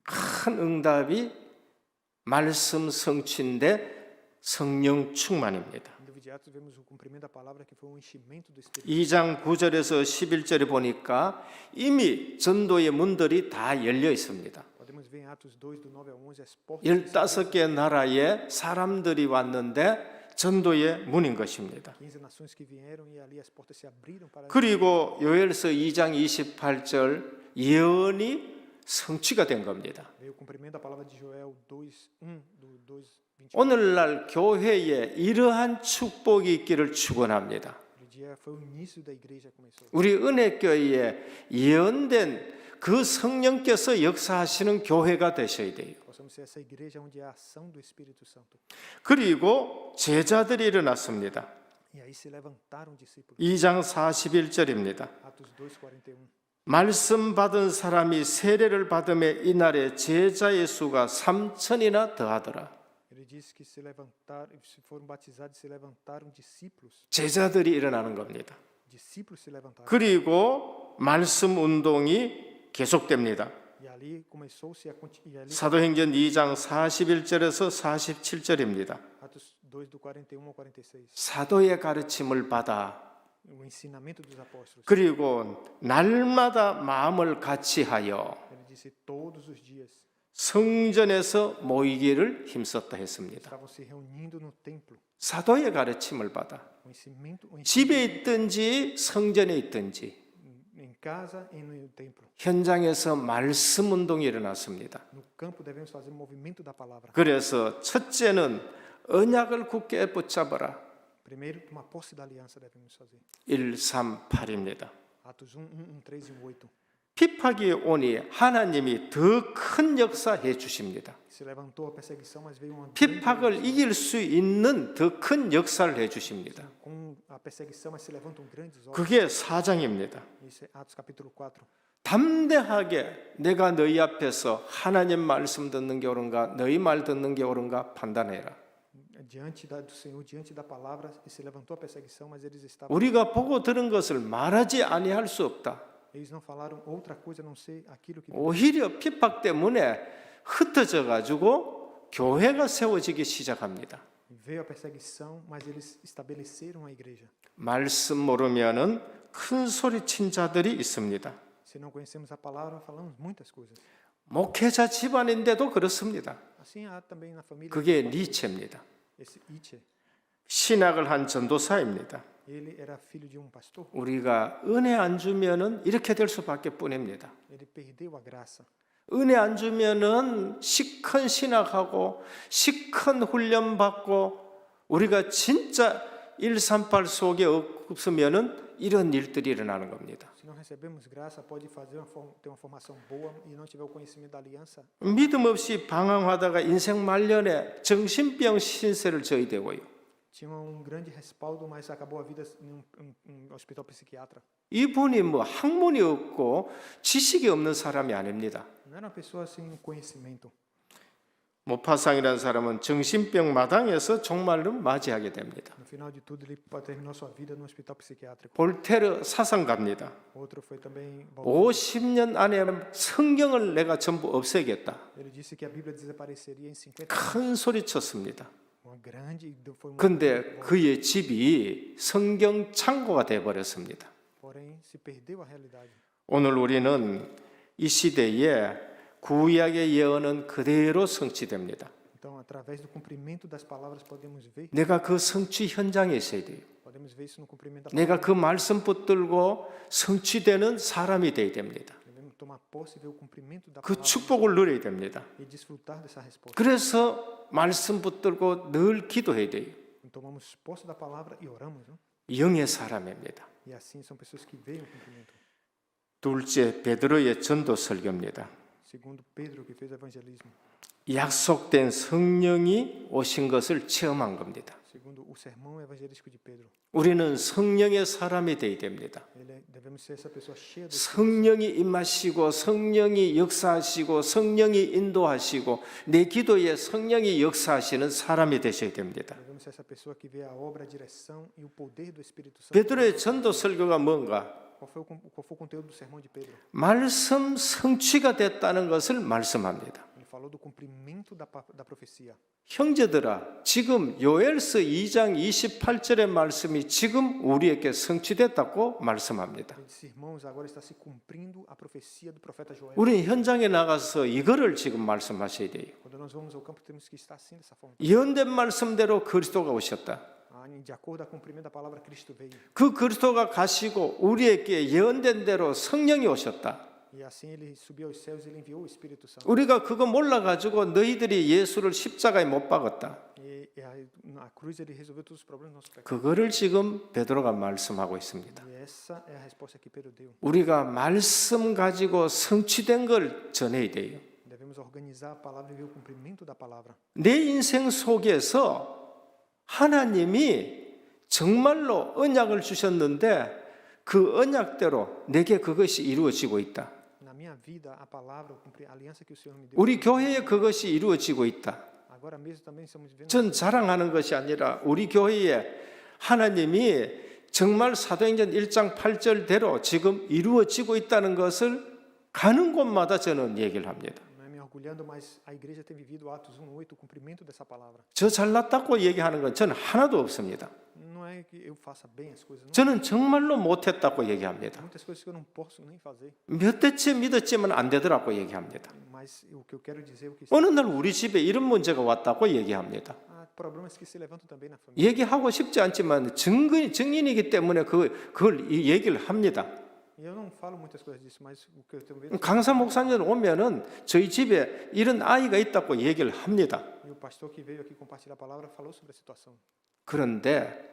큰 응답이 말씀 성취인데 성령 충만입니다. No livro de Atos vemos o cumprimento da palavra que foi o enchimento do Espírito. 2장 9절에서 11절에 보니까 이미 전도의 문들이 다 열려 있습니다. Podemos ver em Atos 2, do 9 ao 11, as portas. 15개 나라에 사람들이 왔는데 전도의 문인 것입니다. 15 nações que vieram e ali as portas se abriram para. 그리고 요엘서 2장 28절 예언이 성취가 된 겁니다. Veio o cumprimento da palavra de Joel 2, 1, do 2, 오늘날 교회에 이러한 축복이 있기를 축원합니다. Aquele dia foi o início da igreja começou. 우리 은혜교회에 예언된 그 성령께서 역사하시는 교회가 되셔야 돼요. Possamos ser essa igreja onde há a ação do Espírito Santo. 그리고 제자들이 일어났습니다. E aí se levantaram discípulos. 2장 41절입니다. Atos 2:41. 말씀 받은 사람이 세례를 받음에 이날에 제자의 수가 3천이나 더하더라. Ele disse que se levantaram, se foram batizados, se levantaram discípulos. 제자들이 일어나는 겁니다. Discípulos se levantaram. 그리고 말씀 운동이 계속됩니다. E ali começou-se a e ali 사도행전 2장 41절에서 47절입니다. Atos 2 do 41 ao 46. 사도의 가르침을 받아 O ensinamento dos apóstolos. 그리고 날마다 마음을 같이하여 Ele disse todos os dias 성전에서 모이기를 힘썼다 했습니다. estavam se reunindo no templo. 사도의 가르침을 받아 O ensinamento 집에 있든지 성전에 있든지 em casa e no templo. 현장에서 말씀 운동이 일어났습니다. No campo devemos fazer o movimento da palavra. 그래서 첫째는 언약을 굳게 붙잡아라. Primeiro, tomar posse da aliança devemos fazer. 138입니다. Atos 3 e 8. 핍박이 오니 하나님이 더 큰 역사해 주십니다. Se levantou a perseguição, mas veio uma 핍박을 이길 수 있는 더 큰 역사를 해 주십니다. com a perseguição, mas se levantam grandes obras. 그게 4장입니다. Isso é Atos capítulo 4. 담대하게 내가 너희 앞에서 하나님 말씀 듣는 게 옳은가 너희 말 듣는 게 옳은가 판단해라. Diante do Senhor, diante da palavra, se levantou a perseguição, mas eles estavam. 우리가 보고 들은 것을 말하지 아니할 수 없다. Eles não falaram outra coisa a não ser aquilo que 오히려 핍박 때문에 흩어져 가지고 교회가 세워지기 시작합니다. veio a perseguição, mas eles estabeleceram a igreja. 말씀 모르면은 큰 소리 친 자들이 있습니다. Se não conhecemos a palavra, falamos muitas coisas. 목회자 집안인데도 그렇습니다. Assim há também na família. 그게 니체입니다. Esse Nietzsche, 신학을 한 전도사입니다. ele era filho de pastor. 우리가 은혜 안 주면은 이렇게 될 수밖에 뿐입니다. Ele perdeu a graça. 은혜 안 주면은 시큰 신학하고 시큰 훈련 받고 우리가 진짜 138 속에 없으면은 이런 일들이 일어나는 겁니다. Se não recebemos graça, pode fazer ter uma formação boa e não tiver o conhecimento da aliança. 믿음 없이 방황하다가 인생 말년에 정신병 신세를 져야 되고요. Tinha grande respaldo, mas acabou a vida em hospital psiquiatra. 이분이 뭐 학문이 없고 지식이 없는 사람이 아닙니다. Não era uma pessoa sem conhecimento. 모파상이라는 사람은 정신병 마당에서 종말을 맞이하게 됩니다. No final de tudo, ele terminou sua vida no hospital psiquiátrico. 볼테르 사상가입니다. Outro foi também. 50년 안에 성경을 내가 전부 없애겠다. Ele disse que a Bíblia desapareceria em 50 anos. 큰 소리 쳤습니다. Uma grande, foi uma. 근데 그의 집이 성경 창고가 되어 버렸습니다. Porém, se perdeu a realidade. 오늘 우리는 이 시대에 구약의 예언은 그대로 성취됩니다. Então, através do cumprimento das palavras, podemos ver. 내가 그 성취 현장에 있어야 돼요. Podemos ver isso no cumprimento da 내가 palavra. 그 말씀 붙들고 성취되는 사람이 되어야 됩니다. Devemos tomar posse e ver o cumprimento da 그 palavra 축복을 누려야 됩니다. e desfrutar dessa resposta. 그래서 말씀 붙들고 늘 기도해야 돼요. Tomamos posse da palavra e oramos. Não? 영의 사람입니다. E assim são pessoas que veem o cumprimento. 둘째, 베드로의 전도 설교입니다. Segundo Pedro, que fez o evangelismo. 약속된 성령이 오신 것을 체험한 겁니다. Segundo o sermão evangelístico de Pedro. 우리는 성령의 사람이 되어야 됩니다. Devemos ser essa pessoa cheia do 성령이 임하시고 성령이 역사하시고 성령이 인도하시고 내 기도에 성령이 역사하시는 사람이 되셔야 됩니다. Devemos ser essa pessoa que vê a obra, a direção e o poder do Espírito Santo. 베드로의 전도 설교가 뭔가? Qual foi o conteúdo do sermão de Pedro? 말씀 성취가 됐다는 것을 말씀합니다. Ele falou do cumprimento da profecia. 형제들아, 지금 요엘서 2장 28절의 말씀이 지금 우리에게 성취됐다고 말씀합니다. Ele disse, irmãos, agora está se cumprindo a profecia do profeta Joel. 우리 현장에 나가서 이거를 지금 말씀하셔야 돼요. Quando nós vamos ao campo, temos que estar assim dessa forma. 예언된 말씀대로 그리스도가 오셨다. De acordo com o cumprimento da palavra, Cristo veio. 그 그리스도가 가시고 우리에게 예언된 대로 성령이 오셨다. E assim ele subiu aos céus e ele enviou o Espírito Santo. 우리가 그거 몰라가지고 너희들이 예수를 십자가에 못 박았다. E na cruz ele resolveu todos os problemas do nosso pecado. 그거를 지금 베드로가 말씀하고 있습니다. E essa é a resposta que Pedro deu. 우리가 말씀 가지고 성취된 걸 전해야 돼요. Devemos organizar a palavra e ver o cumprimento da palavra. 내 인생 속에서 하나님이 정말로 언약을 주셨는데 그 언약대로 내게 그것이 이루어지고 있다. Na minha vida, a palavra, a aliança que o Senhor me deu. 우리 교회에 그것이 이루어지고 있다. Agora mesmo também estamos vivendo. 전 자랑하는 것이 아니라 우리 교회에 하나님이 정말 사도행전 1장 8절대로 지금 이루어지고 있다는 것을 가는 곳마다 저는 얘기를 합니다. Não é me orgulhando, mas a igreja tem vivido Atos 1:8, o cumprimento dessa palavra. 저 잘났다고 얘기하는 건 저는 하나도 없습니다. Não é que eu faça bem as coisas, não. 저는 정말로 못했다고 얘기합니다. Muitas coisas que eu não posso nem fazer, 몇 대째 믿었지만 안 되더라고 얘기합니다. mas o que eu quero dizer, o que 어느 날 우리 집에 이런 문제가 왔다고 얘기합니다. há problemas que se levantam também na família. 얘기하고 싶지 않지만 증인이기 때문에 그걸 이 얘기를 합니다. E eu não falo muitas coisas disso, mas o que eu tenho visto, 강사 목사님 오면은 저희 집에 이런 아이가 있다고 얘기를 합니다. e o pastor que veio aqui compartilhar a palavra falou sobre a situação. 그런데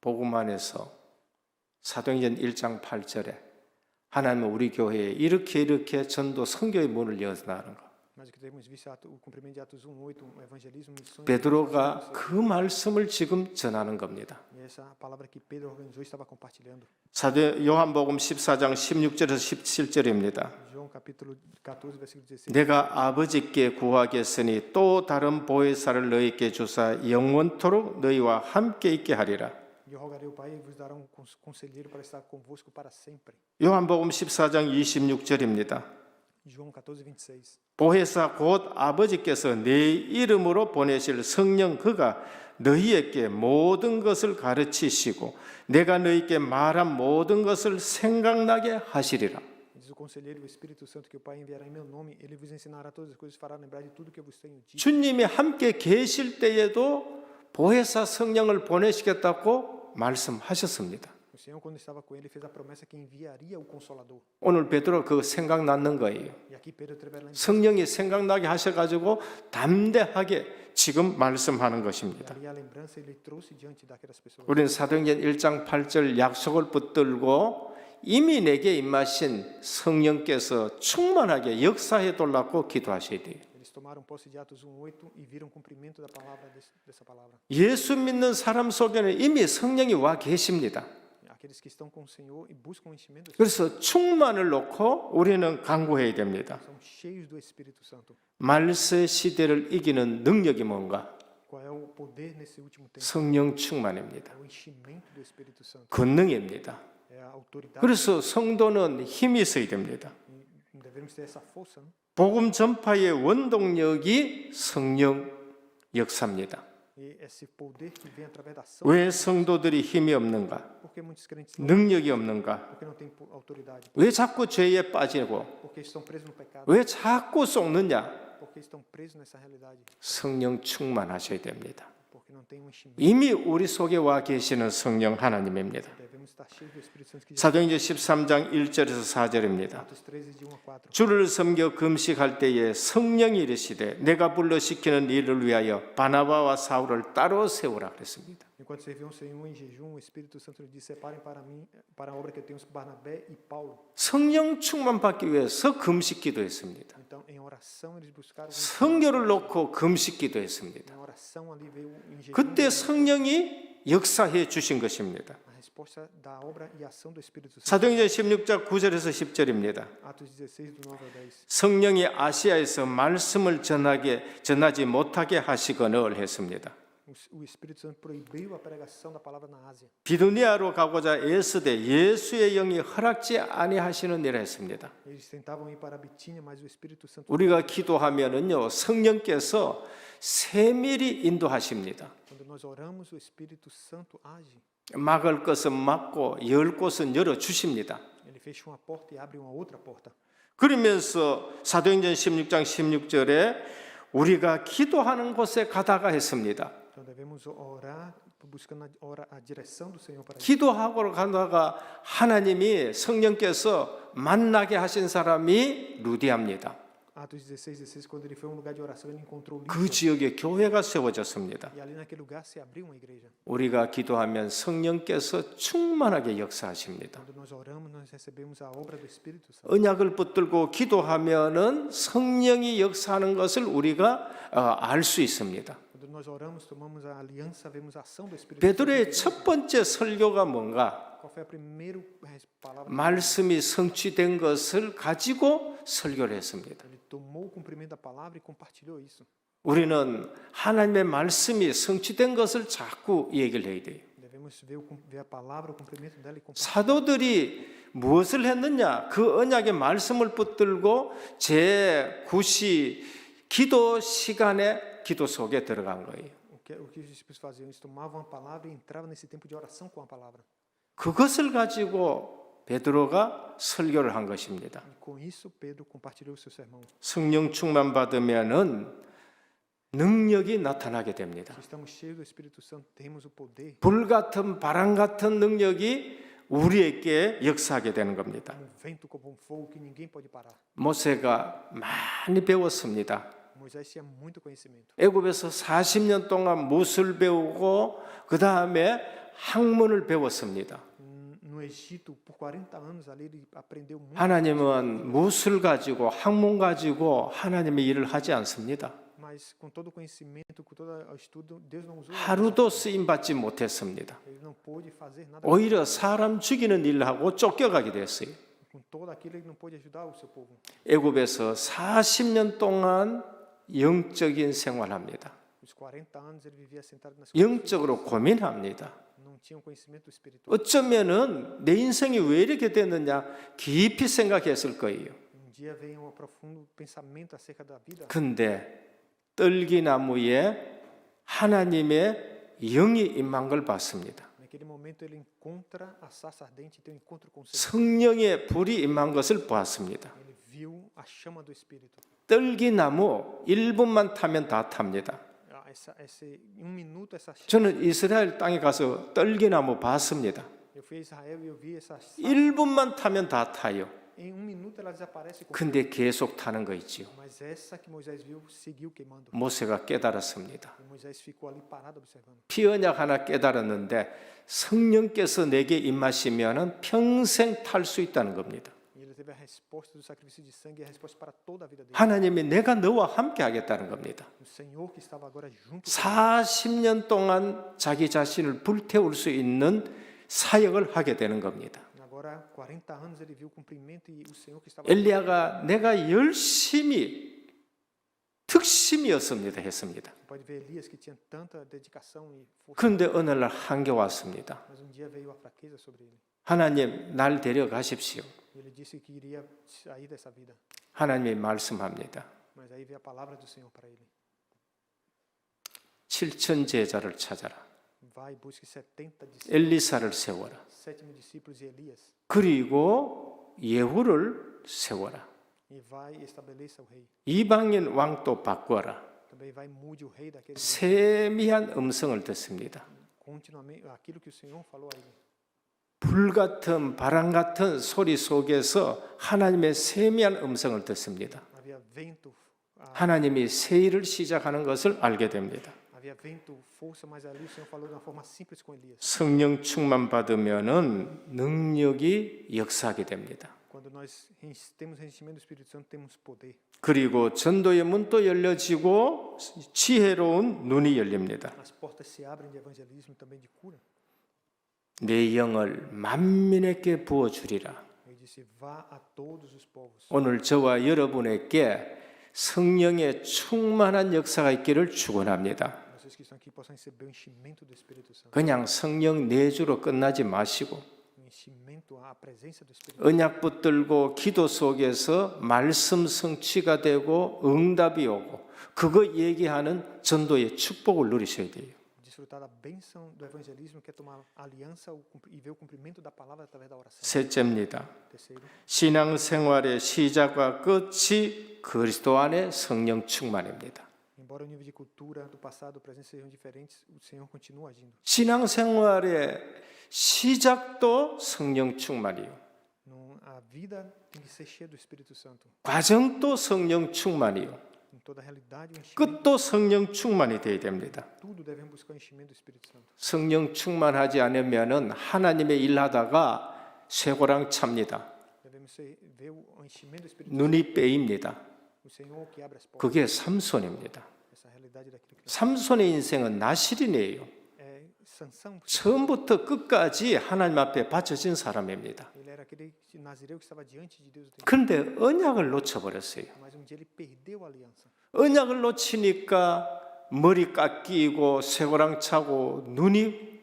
복음 안에서 사도행전 1장 8절에 하나님은 우리 교회에 이렇게 전도 선교의 문을 여는다는 거. Mas o que temos visto é o cumprimento de Atos 1:8, o evangelismo, missões. 베드로가 그 말씀을 지금 전하는 겁니다. E essa palavra que Pedro organizou e estava compartilhando. 요한복음 14장 16절에서 17절입니다. João capítulo 14, versículo 16. 내가 아버지께 구하겠으니 또 다른 보혜사를 너희께 주사 영원토록 너희와 함께 있게 하리라. E eu rogarei ao Pai e vos dará conselheiro para estar convosco para sempre. 요한복음 14장 26절입니다. João 14:26. 보혜사 곧 아버지께서 내 이름으로 보내실 성령 그가 너희에게 모든 것을 가르치시고 내가 너희에게 말한 모든 것을 생각나게 하시리라. Diz o conselheiro, o Espírito Santo que o Pai enviará em meu nome, ele vos ensinará todas as coisas, fará lembrar de tudo que eu vos tenho dito. 주님이 함께 계실 때에도 보혜사 성령을 보내시겠다고 말씀하셨습니다. O Senhor, quando estava com ele, fez a promessa que enviaria o Consolador. 오늘 베드로 그거 생각나는 거예요. E aqui Pedro revela 성령이 생각나게 하셔가지고 담대하게 지금 말씀하는 것입니다. a lembrança ele trouxe diante daquelas pessoas. 우리는 사도행전 1장 8절 약속을 붙들고 이미 내게 임하신 성령께서 충만하게 역사해 달라고 기도하셔야 돼요. Eles tomaram posse de Atos 1:8 e viram o cumprimento da palavra dessa palavra. 예수 믿는 사람 속에는 이미 성령이 와 계십니다. Aqueles que estão com o Senhor e buscam o enchimento do Espírito 그래서 충만을 놓고 우리는 간구해야 됩니다. são cheios do Espírito Santo. 말세 시대를 이기는 능력이 뭔가? Qual é o poder nesse último tempo? 성령 충만입니다. É o enchimento do Espírito Santo. 권능입니다. É a autoridade. 그래서 성도는 힘이 있어야 됩니다. E devemos ter essa força, né? 복음 전파의 원동력이 성령 역사입니다. E esse poder que vem através da ação. 왜 성도들이 힘이 없는가? Por que muitos crentes não, 능력이 없는가? porque não têm autoridade? 왜 자꾸 죄에 빠지고? Porque estão presos no pecado? 왜 자꾸 속느냐? Porque estão presos nessa realidade? 성령 충만하셔야 됩니다. Porque não têm um enchimento. 이미 우리 속에 와 계시는 성령 하나님입니다. Devemos estar cheios do Espírito Santo que já 사도행전 13장 1절에서 4절입니다. Atos 13 de 1 a 4. 주를 섬겨 금식할 때에 성령이 이르시되 내가 불러 시키는 일을 위하여 바나바와 사울을 따로 세우라 그랬습니다. Enquanto serviam o Senhor em jejum, o Espírito Santo lhe disse: separem para mim, para a obra que eu tenho Barnabé e Paulo. 성령 충만 받기 위해서 금식 기도했습니다. Então, em oração eles buscaram. 성령을 놓고 금식 기도했습니다. Em oração ali veio em jejum. 그때 성령이 역사해 주신 것입니다. A resposta da obra e ação do Espírito Santo. 사도행전 16장 9절에서 10절입니다. Atos 16 do 9 ao 10. 성령이 아시아에서 말씀을 전하지 못하게 하시거늘 했습니다. O Espírito Santo proibiu a pregação da palavra na Ásia. 비두니아로 가고자 애쓰되 예수의 영이 허락지 아니하시는 일을 했습니다. Eles tentavam ir para Bitínia, mas o Espírito Santo. 우리가 기도하면은요 성령께서 세밀히 인도하십니다. Quando nós oramos, o Espírito Santo age. 막을 것은 막고 열 곳은 열어 주십니다. Ele fecha uma porta e abre uma outra porta. 그러면서 사도행전 16장 16절에 우리가 기도하는 곳에 가다가 했습니다. Então devemos orar buscando a direção do Senhor para isso. 기도하고 가다가 하나님이 성령께서 만나게 하신 사람이 루디아입니다. Atos 16:16, quando ele foi a um lugar de oração, ele encontrou 그 Lídia. 지역에 교회가 세워졌습니다. E ali naquele lugar se abriu uma igreja. 우리가 기도하면 성령께서 충만하게 역사하십니다. Quando nós oramos, nós recebemos a obra do Espírito Santo. 언약을 붙들고 기도하면은 성령이 역사하는 것을 우리가 알 수 있습니다. Quando nós oramos, tomamos a aliança, vemos a ação do Espírito 베드로의 Santo. 첫 번째 설교가 뭔가? Qual foi a primeira palavra? 말씀이 성취된 것을 가지고 설교를 했습니다. Ele tomou o cumprimento da palavra e compartilhou isso. 우리는 하나님의 말씀이 성취된 것을 자꾸 얘기를 해야 돼요. Devemos ver a palavra, o cumprimento dela e compartilhar. 사도들이 무엇을 했느냐? 그 언약의 말씀을 붙들고 제9시 기도 시간에 기도 속에 들어간 거예요. O que os discípulos faziam? Eles tomavam a palavra e entravam nesse tempo de oração com a palavra. 그것을 가지고 베드로가 설교를 한 것입니다. E com isso, Pedro compartilhou o seu sermão. 성령 충만 받으면은 능력이 나타나게 됩니다. Se estamos cheios do Espírito Santo, temos o poder, 불 같은 바람 같은 능력이 우리에게 역사하게 되는 겁니다. como um vento, como um fogo que ninguém pode parar. 모세가 많이 배웠습니다. Moisés tinha muito conhecimento. 애굽에서 40년 동안 못을 배우고 그 다음에 학문을 배웠습니다. No Egito, por 40 anos ali, ele aprendeu muito. 하나님은 못을 가지고 학문 가지고 하나님의 일을 하지 않습니다. Mas com todo o conhecimento, com todo o estudo, Deus não usou. 하루도 쓰임 받지 못했습니다. Ele não pôde fazer nada. 오히려 사람 죽이는 일을 하고 쫓겨가게 됐어요. Com todo aquilo, ele não pôde ajudar o seu povo. 애굽에서 40년 동안 영적인 생활합니다. Os 40 anos ele vivia sentado nas 영적으로 고민합니다. não tinha um conhecimento espiritual. 어쩌면은 내 인생이 왜 이렇게 됐느냐 깊이 생각했을 거예요. Dia veio um profundo pensamento acerca da vida. 근데 떨기나무에 하나님의 영이 임한 걸 봤습니다. Naquele momento ele encontra a sarça ardente e tem um encontro com o Senhor. 성령의 불이 임한 것을 보았습니다. Ele viu a chama do Espírito. 떨기나무 1분만 타면 다 탑니다. Um minuto essa chama. 저는 이스라엘 땅에 가서 떨기나무 봤습니다. Eu fui a Israel e eu vi essa sarça. 1분만 타면 다 타요. Em um minuto ela desaparece. 근데 계속 타는 거 있지요. Mas essa que Moisés viu seguiu queimando. 모세가 깨달았습니다. E Moisés ficou ali parado observando. 피 언약 하나 깨달았는데 성령께서 내게 임하시면은 평생 탈 수 있다는 겁니다. E ele teve a resposta do sacrifício de sangue e a resposta para toda a vida dele. 하나님이 내가 너와 함께 하겠다는 겁니다. O Senhor que estava agora junto. 40년 동안 자기 자신을 불태울 수 있는 사역을 하게 되는 겁니다. Agora 40 anos ele viu o cumprimento e o Senhor que estava. 엘리야가 내가 열심히 특심이었습니다 했습니다. Pode ver Elias que tinha tanta dedicação e força. 그런데 어느 날 한계 왔습니다. Mas um dia veio a fraqueza sobre ele. 하나님 날 데려가십시오. E ele disse que iria sair dessa vida. 하나님이 말씀합니다. Mas aí veio a palavra do Senhor para ele. 7천 제자를 찾아라. Vai e busque 70 discípulos, 엘리사를 세워라. 7 discípulos e Elias. 그리고 예후를 세워라. E vai e estabeleça o rei. 이방인 왕도 바꿔라. Também vai e mude o rei daquele. 세미한 음성을 듣습니다. Continuamente aquilo que o Senhor falou a ele. 불 같은 바람 같은 소리 속에서 하나님의 세미한 음성을 듣습니다. Havia vento, 하나님이 새 일을 시작하는 것을 알게 됩니다. havia vento, força, mas ali o Senhor falou de uma forma simples com Elias. 성령 충만 받으면은 능력이 역사하게 됩니다. Quando nós temos enchimento do Espírito Santo, temos poder. 그리고 전도의 문도 열려지고 지혜로운 눈이 열립니다. As portas se abrem de evangelismo e também de cura. 내 영을 만민에게 부어 주리라. Ele disse: vá a todos os povos. 오늘 저와 여러분에게 성령의 충만한 역사가 있기를 축원합니다. Vocês que estão aqui possam receber o enchimento do Espírito Santo. 그냥 성령 내주로 끝나지 마시고 Enchimento, a presença do Espírito. 언약 붙들고 기도 속에서 말씀 성취가 되고 응답이 오고 그거 얘기하는 전도의 축복을 누리셔야 돼요. Desfrutar da bênção do evangelismo, que é tomar aliança e ver o cumprimento da palavra através da oração. 셋째입니다. Terceiro, 신앙생활의 시작과 끝이 그리스도 안의 성령 충만입니다. Embora o nível de cultura do passado e do presente sejam diferentes, o Senhor continua agindo. 신앙생활의 시작도 성령 충만이요. A vida tem que ser cheia do Espírito Santo. 과정도 성령 충만이요. Em toda a realidade, o enchimento, 끝도 성령 충만이 되어야 됩니다. tudo devemos buscar o enchimento do Espírito Santo. 성령 충만하지 않으면은 하나님의 일하다가 쇠고랑 찹니다. Devemos ver o enchimento do Espírito 눈이 빼입니다. Santo. O Senhor que abre as portas. 그게 삼손입니다. Essa realidade daquilo que 삼손의 인생은 나실이네요. Sansão, 처음부터 끝까지 하나님 앞에 바쳐진 사람입니다. ele era aquele nazireu que estava diante de Deus o tempo. 그런데 언약을 놓쳐버렸어요. Mas dia ele perdeu a aliança. 언약을 놓치니까 머리 깎이고 쇠고랑 차고 눈이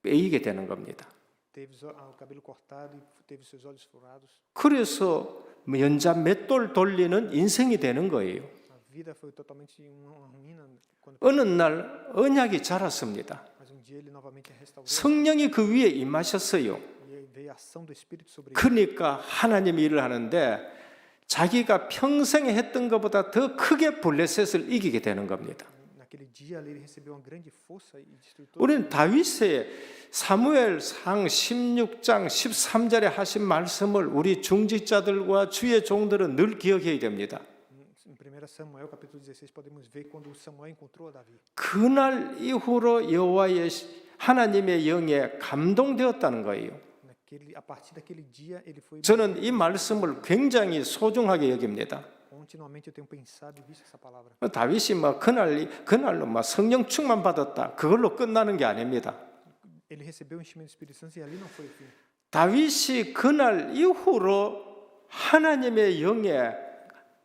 빼이게 되는 겁니다. Teve o cabelo cortado e teve seus olhos furados. 그래서 연자 맷돌 돌리는 인생이 되는 거예요. A vida foi totalmente uma ruína quando 어느 날 언약이 자랐습니다. mas dia ele novamente restaurou 성령이 그 위에 임하셨어요. e veio a ação do Espírito sobre ele. 그러니까 하나님이 일을 하는데 자기가 평생에 했던 것보다 더 크게 블레셋을 이기게 되는 겁니다. Naquele dia ali ele recebeu uma grande força e destruiu todo. 우리는 다윗의 사무엘상 16장 13절에 하신 말씀을 우리 중직자들과 주의 종들은 늘 기억해야 됩니다. Em 1 Samuel capítulo 16 podemos ver quando Samuel encontrou a Davi. 그날 이후로 여호와의 하나님의 영에 감동되었다는 거예요. A partir daquele dia ele foi 저는 이 말씀을 굉장히 소중하게 여깁니다. continuamente eu tenho pensado e visto essa palavra. 다윗이 그날로 성령 충만 받았다. 그걸로 끝나는 게 아닙니다. Ele recebeu o enchimento do Espírito Santo e ali não foi o fim. 다윗이 그날 이후로 하나님의 영에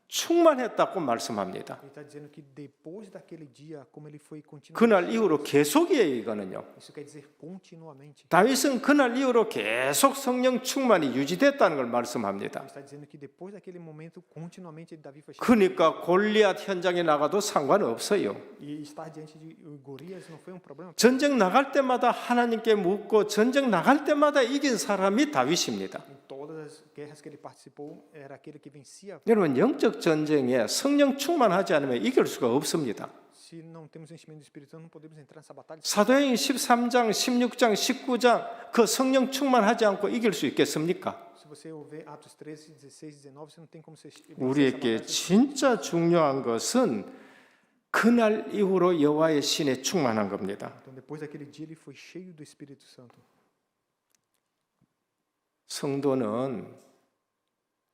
충만했다고 말씀합니다. Ele está dizendo que depois daquele dia, como ele foi continuamente. 그날 이후로 계속이에요, 이거는요. Isso quer dizer continuamente. 다윗은 그날 이후로 계속 성령 충만이 유지됐다는 걸 말씀합니다. Ele está dizendo que depois daquele momento, continuamente Davi foi cheio. 그러니까 골리앗 현장에 나가도 상관없어요. E estar diante de Golias não foi um problema. 전쟁 나갈 때마다 하나님께 묻고 전쟁 나갈 때마다 이긴 사람이 다윗입니다. Em todas as guerras que ele participou, era aquele que vencia. 여러분 영적 전쟁에 성령 충만하지 않으면 이길 수가 없습니다. Se não temos o enchimento do Espírito Santo, não podemos entrar nessa batalha. 사도행전 13장, 16장, 19장 그 성령 충만하지 않고 이길 수 있겠습니까? Se você ver Atos 13, 16, 19, você não tem como ser. 우리에게 진짜 중요한 것은 그날 이후로 여호와의 신에 충만한 겁니다. Então depois daquele dia ele foi cheio do Espírito Santo. 성도는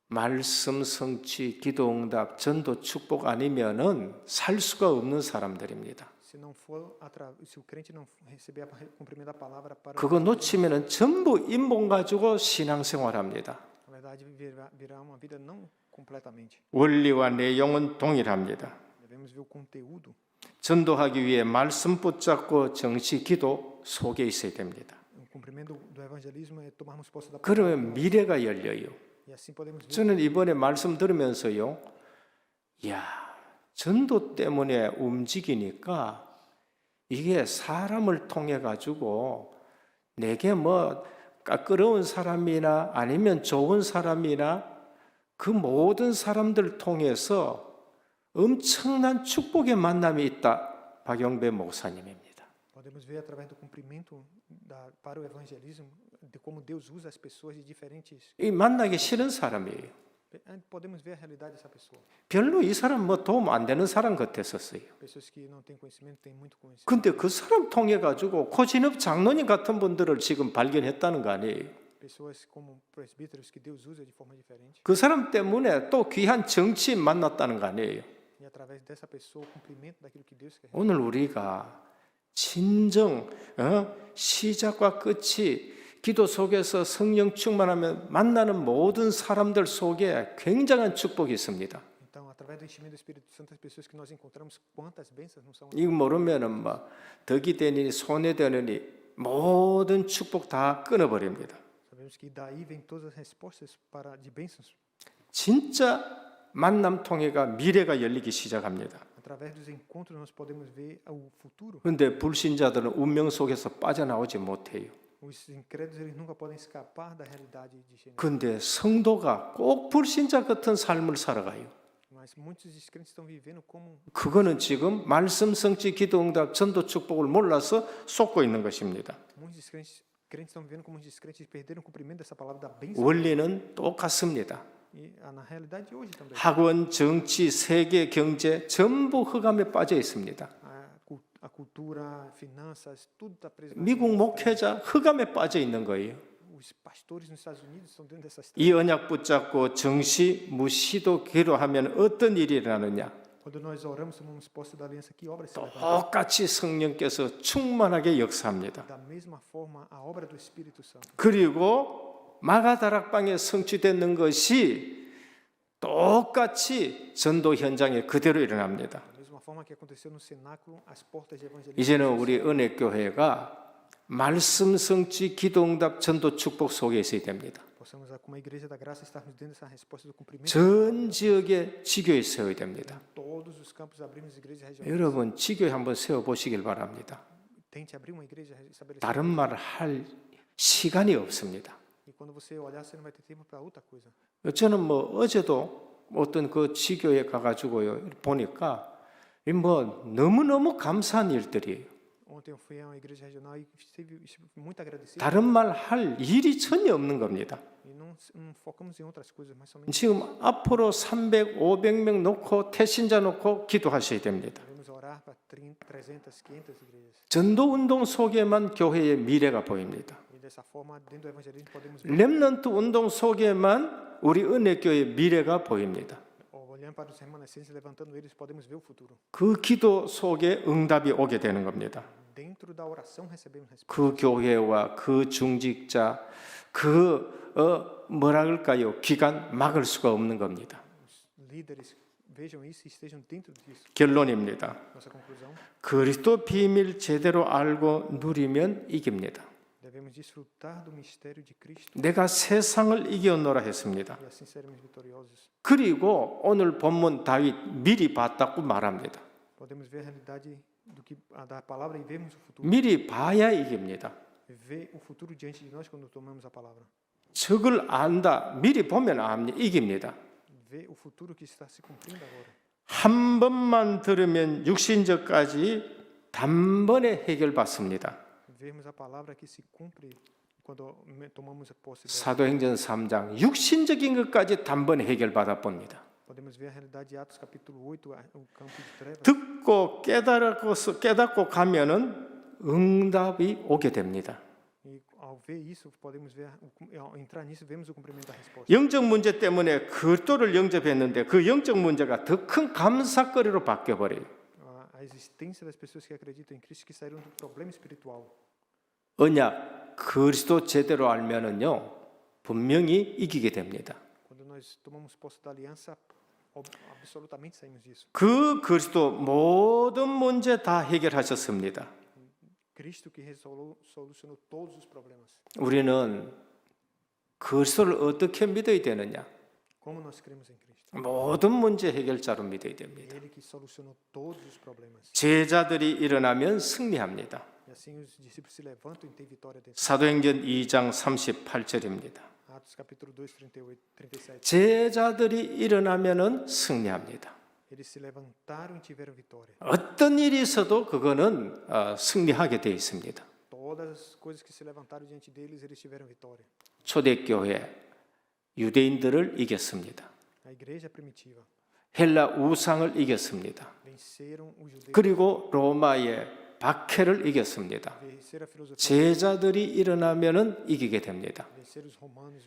말씀, 성취, 기도, 응답, 전도, 축복 아니면은 살 수가 없는 사람들입니다. Se não for se o crente não receber o cumprimento da palavra para 그거 놓치면은 전부 인본 가지고 신앙생활합니다. na verdade virá uma vida não completamente. 원리와 내용은 동일합니다. Devemos ver o conteúdo. 전도하기 위해 말씀 붙잡고 정시, 기도 속에 있어야 됩니다. O cumprimento do evangelismo é tomarmos posse da palavra. 그러면 미래가 열려요. E assim podemos ver. 저는 이번에 말씀 들으면서요, 야, 전도 때문에 움직이니까 이게 사람을 통해 가지고 내게 뭐 까끄러운 사람이나 아니면 좋은 사람이나 그 모든 사람들 통해서 엄청난 축복의 만남이 있다. 박영배 목사님입니다. Podemos ver através do cumprimento para o evangelismo de como Deus usa as pessoas de diferentes. 이 만나기 싫은 사람이에요. Podemos ver a realidade dessa pessoa. 별로 이 사람 뭐 도움 안 되는 사람 같았었어요. Pessoas que não têm conhecimento, têm muito conhecimento. 근데 그 사람 통해 가지고 고진업 장로님 같은 분들을 지금 발견했다는 거 아니에요. Pessoas como presbíteros que Deus usa de forma diferente. 그 사람 때문에 또 귀한 정치인 만났다는 거 아니에요. E através dessa pessoa o cumprimento daquilo que Deus quer. 오늘 우리가 진정 시작과 끝이 기도 속에서 성령 충만하면 만나는 모든 사람들 속에 굉장한 축복이 있습니다. Então, através do enchimento do Espírito Santo, as pessoas que nós encontramos, quantas bênçãos não são? 이거 모르면은 뭐 덕이 되니 손해 되느니 모든 축복 다 끊어버립니다. Sabemos que daí vem todas as respostas para de bênçãos. 진짜 만남 통해가 미래가 열리기 시작합니다. Através dos encontros nós podemos ver o futuro. 그런데 불신자들은 운명 속에서 빠져나오지 못해요. Os incrédulos eles nunca podem escapar da realidade de Gênesis. 그런데 성도가 꼭 불신자 같은 삶을 살아가요. Mas muitos descrentes estão vivendo como 그거는 지금 말씀 성취 기도 응답 전도 축복을 몰라서 쏟고 있는 것입니다. muitos crentes estão vivendo como os descrentes perderam o cumprimento dessa palavra da bênção. 원리는 똑같습니다. E na realidade hoje também 학원, 정치, 세계, 경제 전부 흑암에 빠져 있습니다. a cultura, finanças, tudo está preso. 미국 목회자 흑암에 빠져 있는 거예요. Os pastores nos Estados Unidos estão dentro dessas. 이 언약 붙잡고 정시, 무시도 기도하면 어떤 일이 일어나느냐? Quando nós oramos, tomamos posse da aliança, que obra se levanta? 똑같이 성령께서 충만하게 역사합니다. Da mesma forma, a obra do Espírito Santo. 그리고 마가다락방에 성취되는 것이 똑같이 전도 현장에 그대로 일어납니다. Da mesma forma que aconteceu no cenáculo, as portas de evangelismo. 이제는 우리 은혜교회가 말씀 성취 기도응답 전도 축복 속에 있어야 됩니다. Possamos, como a igreja da graça, estarmos dentro dessa resposta do cumprimento. 전 지역에 지교에 세워야 됩니다. Todos os campos abrimos igrejas regionais. 여러분 지교에 한번 세워 보시길 바랍니다. Tente abrir uma igreja estabelecida. 다른 말을 할 시간이 없습니다. E quando você olhar, você não vai ter tempo para outra coisa. 저는 뭐 어제도 어떤 그 지교에 가가지고요 보니까 뭐 너무너무 감사한 일들이에요. Ontem eu fui a uma igreja regional e estive muito agradecido. 다른 말 할 일이 전혀 없는 겁니다. E não focamos em outras coisas, mas somente 지금 앞으로 300, 500명 놓고 태신자 놓고 기도하셔야 됩니다. devemos orar para 300, 500 igrejas. 전도 운동 속에만 교회의 미래가 보입니다. E dessa forma, dentro do evangelismo, podemos ver, 렘넌트 운동 속에만 우리 은혜교회의 미래가 보입니다. olhando para os remanescentes, levantando eles, podemos ver o futuro. 그 기도 속에 응답이 오게 되는 겁니다. Dentro da oração recebemos resposta. 그 교회와 그 중직자 뭐라 그럴까요? 기간 막을 수가 없는 겁니다. Os líderes vejam isso e estejam dentro disso. 결론입니다. Nossa conclusão: 그리스도 비밀 제대로 알고 누리면 이깁니다. devemos desfrutar do mistério de Cristo 내가 세상을 이겨노라 했습니다. e assim seremos vitoriosos. 그리고 오늘 본문 다윗 미리 봤다고 말합니다. Podemos ver a realidade da palavra e vermos o futuro. 미리 봐야 이깁니다. Ver o futuro diante de nós quando tomamos a palavra. 적을 안다. 미리 보면 이깁니다. Ver o futuro que está se cumprindo agora. 한 번만 들으면 육신적까지 단번에 해결받습니다. Vermos a palavra que se cumpre quando tomamos a posse dela. 사도행전 3장 육신적인 것까지 단번에 해결받아 봅니다. Podemos ver a realidade de Atos capítulo 8, o campo de trevas. 듣고 깨닫고 가면은 응답이 오게 됩니다. E ao ver isso, podemos ver, ao entrar nisso, vemos o cumprimento da resposta. 영적 문제 때문에 그리스도를 영접했는데 그 영적 문제가 더 큰 감사거리로 바뀌어 버려요. A existência das pessoas que acreditam em Cristo que saíram do problema espiritual. 언약 그리스도 제대로 알면은요 분명히 이기게 됩니다. Quando nós tomamos posse da aliança, absolutamente saímos disso. 그 그리스도 모든 문제 다 해결하셨습니다. Cristo que solucionou todos os problemas. 우리는 그리스도를 어떻게 믿어야 되느냐? Como nós cremos em Cristo? 모든 문제 해결자로 믿어야 됩니다. Ele que solucionou todos os problemas. 제자들이 일어나면 승리합니다. E assim os discípulos se levantam e têm vitória dentro. 사도행전 2장 38절입니다. Atos capítulo 2, 38, 37. 제자들이 일어나면은 승리합니다. Eles se levantaram e tiveram vitória. 어떤 일이 있어도 그거는 승리하게 되어 있습니다. Todas as coisas que se levantaram diante deles, eles tiveram vitória. 초대교회 유대인들을 이겼습니다. A igreja primitiva 헬라 우상을 이겼습니다. venceram os judeus, 그리고 로마의 박해를 이겼습니다. venceram a filosofia, 제자들이 일어나면은 이기게 됩니다. venceram os romanos,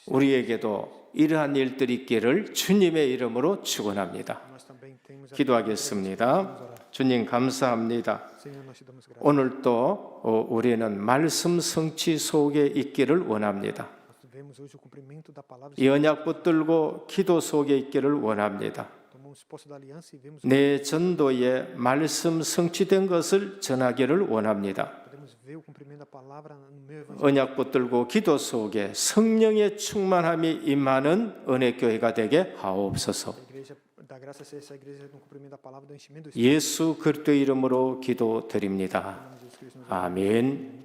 우리에게도 이러한 일들이 있기를 주님의 이름으로 축원합니다. nós também temos a 기도하겠습니다. 주님 감사합니다. Senhor, nós te damos graças. 오늘도 우리는 말씀 성취 속에 있기를 원합니다. Nós vemos hoje o cumprimento da palavra. 이 언약 붙들고 기도 속에 있기를 원합니다. Tomamos posse da aliança e vemos 내 전도에 말씀 성취된 것을 전하기를 원합니다. podemos ver o cumprimento da palavra no meu evangelho. 언약 붙들고 기도 속에 성령의 충만함이 임하는 은혜교회가 되게 하옵소서. A igreja da graça ser essa igreja no cumprimento da palavra do enchimento do Espírito. 예수 그리스도 이름으로 기도드립니다. Em nome de Jesus Cristo, nos 아멘.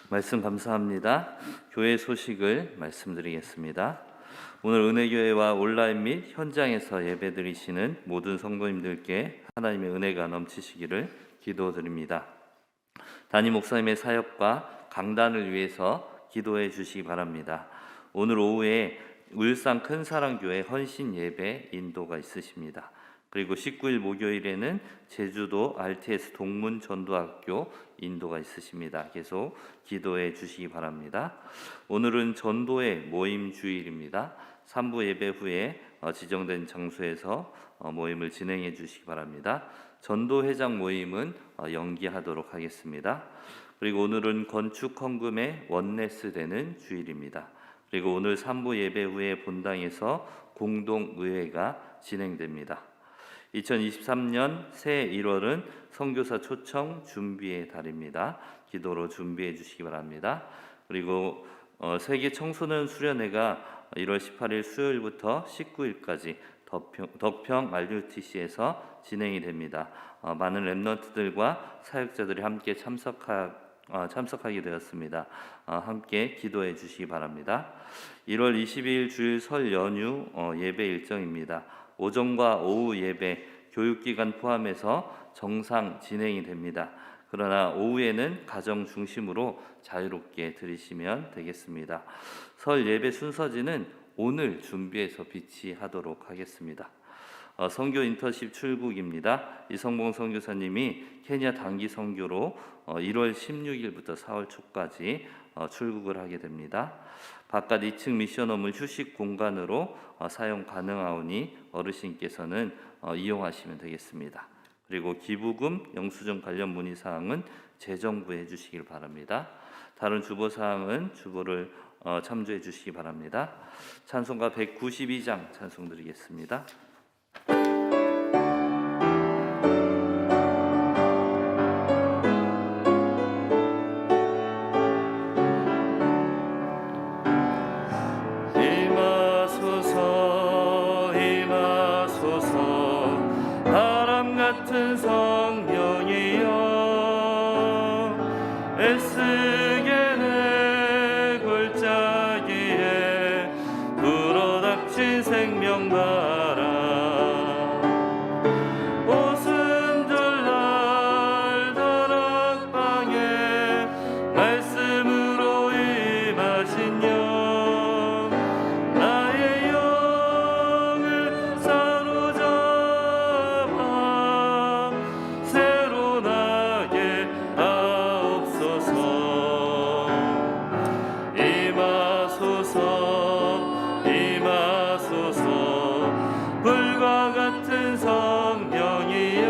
말씀 감사합니다. 교회 소식을 말씀드리겠습니다. 오늘 은혜교회와 온라인 및 현장에서 예배드리시는 모든 성도님들께 하나님의 은혜가 넘치시기를 기도드립니다. 담임 목사님의 사역과 강단을 위해서 기도해 주시기 바랍니다. 오늘 오후에 울산 큰사랑교회 헌신 예배 인도가 있으십니다. 그리고 19일 목요일에는 제주도 RTS 동문전도학교 인도가 있으십니다. 계속 기도해 주시기 바랍니다. 오늘은 전도의 모임 주일입니다. 3부 예배 후에 지정된 장소에서 모임을 진행해 주시기 바랍니다. 전도회장 모임은 연기하도록 하겠습니다. 그리고 오늘은 건축 헌금의 원네스 되는 주일입니다. 그리고 오늘 3부 예배 후에 본당에서 공동의회가 진행됩니다. 2023년 새해 1월은 선교사 초청 준비의 달입니다. 기도로 준비해 주시기 바랍니다. 그리고 세계 청소년 수련회가 1월 18일 수요일부터 19일까지 덕평 RUTC에서 진행이 됩니다. 많은 랩런트들과 사역자들이 함께 참석하게 되었습니다. 함께 기도해 주시기 바랍니다. 1월 22일 주일 설 연휴 예배 일정입니다. 오전과 오후 예배, 교육기간 포함해서 정상 진행이 됩니다. 그러나 오후에는 가정 중심으로 자유롭게 드리시면 되겠습니다. 설 예배 순서지는 오늘 준비해서 비치하도록 하겠습니다. 선교 인턴십 출국입니다. 이성봉 선교사님이 케냐 단기 선교로 1월 16일부터 4월 초까지 출국을 하게 됩니다. 바깥 2층 미션홈은 휴식 공간으로 사용 가능하오니 어르신께서는 이용하시면 되겠습니다. 그리고 기부금, 영수증 관련 문의사항은 재정부에 해주시길 바랍니다. 다른 주보사항은 주보를 참조해 주시기 바랍니다. 찬송가 192장 찬송 드리겠습니다. 같은 성령이여 애쓰게 내 골짜기에 불어닥친 생명 바람 오순절날 다락방에 말씀으로 임하신 영 나의 영을 사로잡아 새로 나게 하옵소서. 임하소서 임하소서 불과 같은 성령이여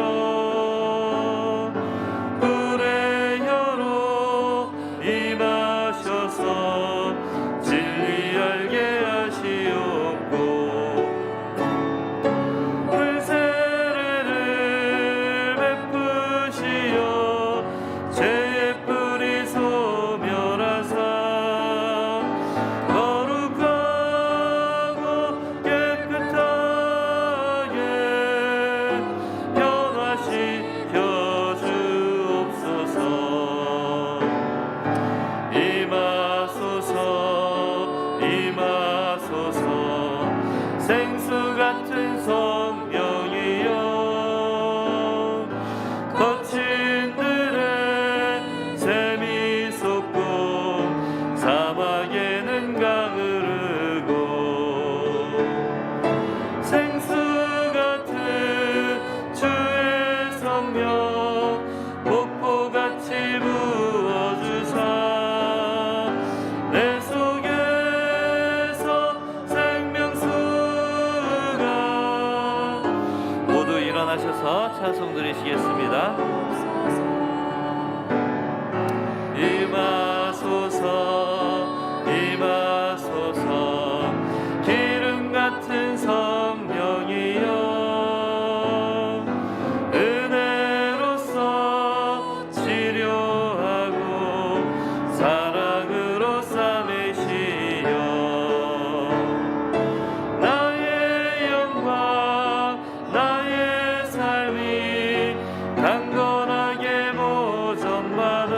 불의 혀로 임하셔서 진리 알게 하시옵고 불세례를 베푸시어 죄의 뿌리 소멸하사 거룩하고 깨끗하게 변화시켜 주옵소서. 임하소서 임하소서 생수 같은 성령이여 거친 들에 샘이 솟고 사막에는 강 흐르고 생수 같은 주의 성령 폭포같이 부어주사 내 속에서 생명수가 모두 일어나셔서 찬송 드리시겠습니다. 임하소서 임하소서 기름 같은 성령이여 은혜로서 치료하고 사랑으로 싸매시여 나의 영광 나의 삶이 강건하게 보존받아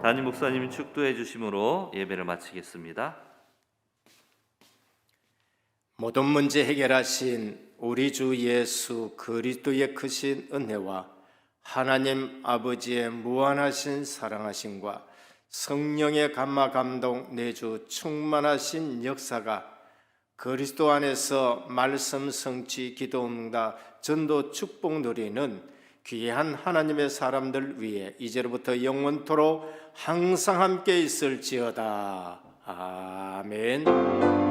담임 목사님이 축도해 주심으로 예배를 마치겠습니다. 모든 문제 해결하신 우리 주 예수 그리스도의 크신 은혜와 하나님 아버지의 무한하신 사랑하심과 성령의 감화 감동 내주 충만하신 역사가 그리스도 안에서 말씀 성취 기도 응답 전도 축복 누리는 귀한 하나님의 사람들 위해 이제로부터 영원토록 항상 함께 있을지어다. 아멘.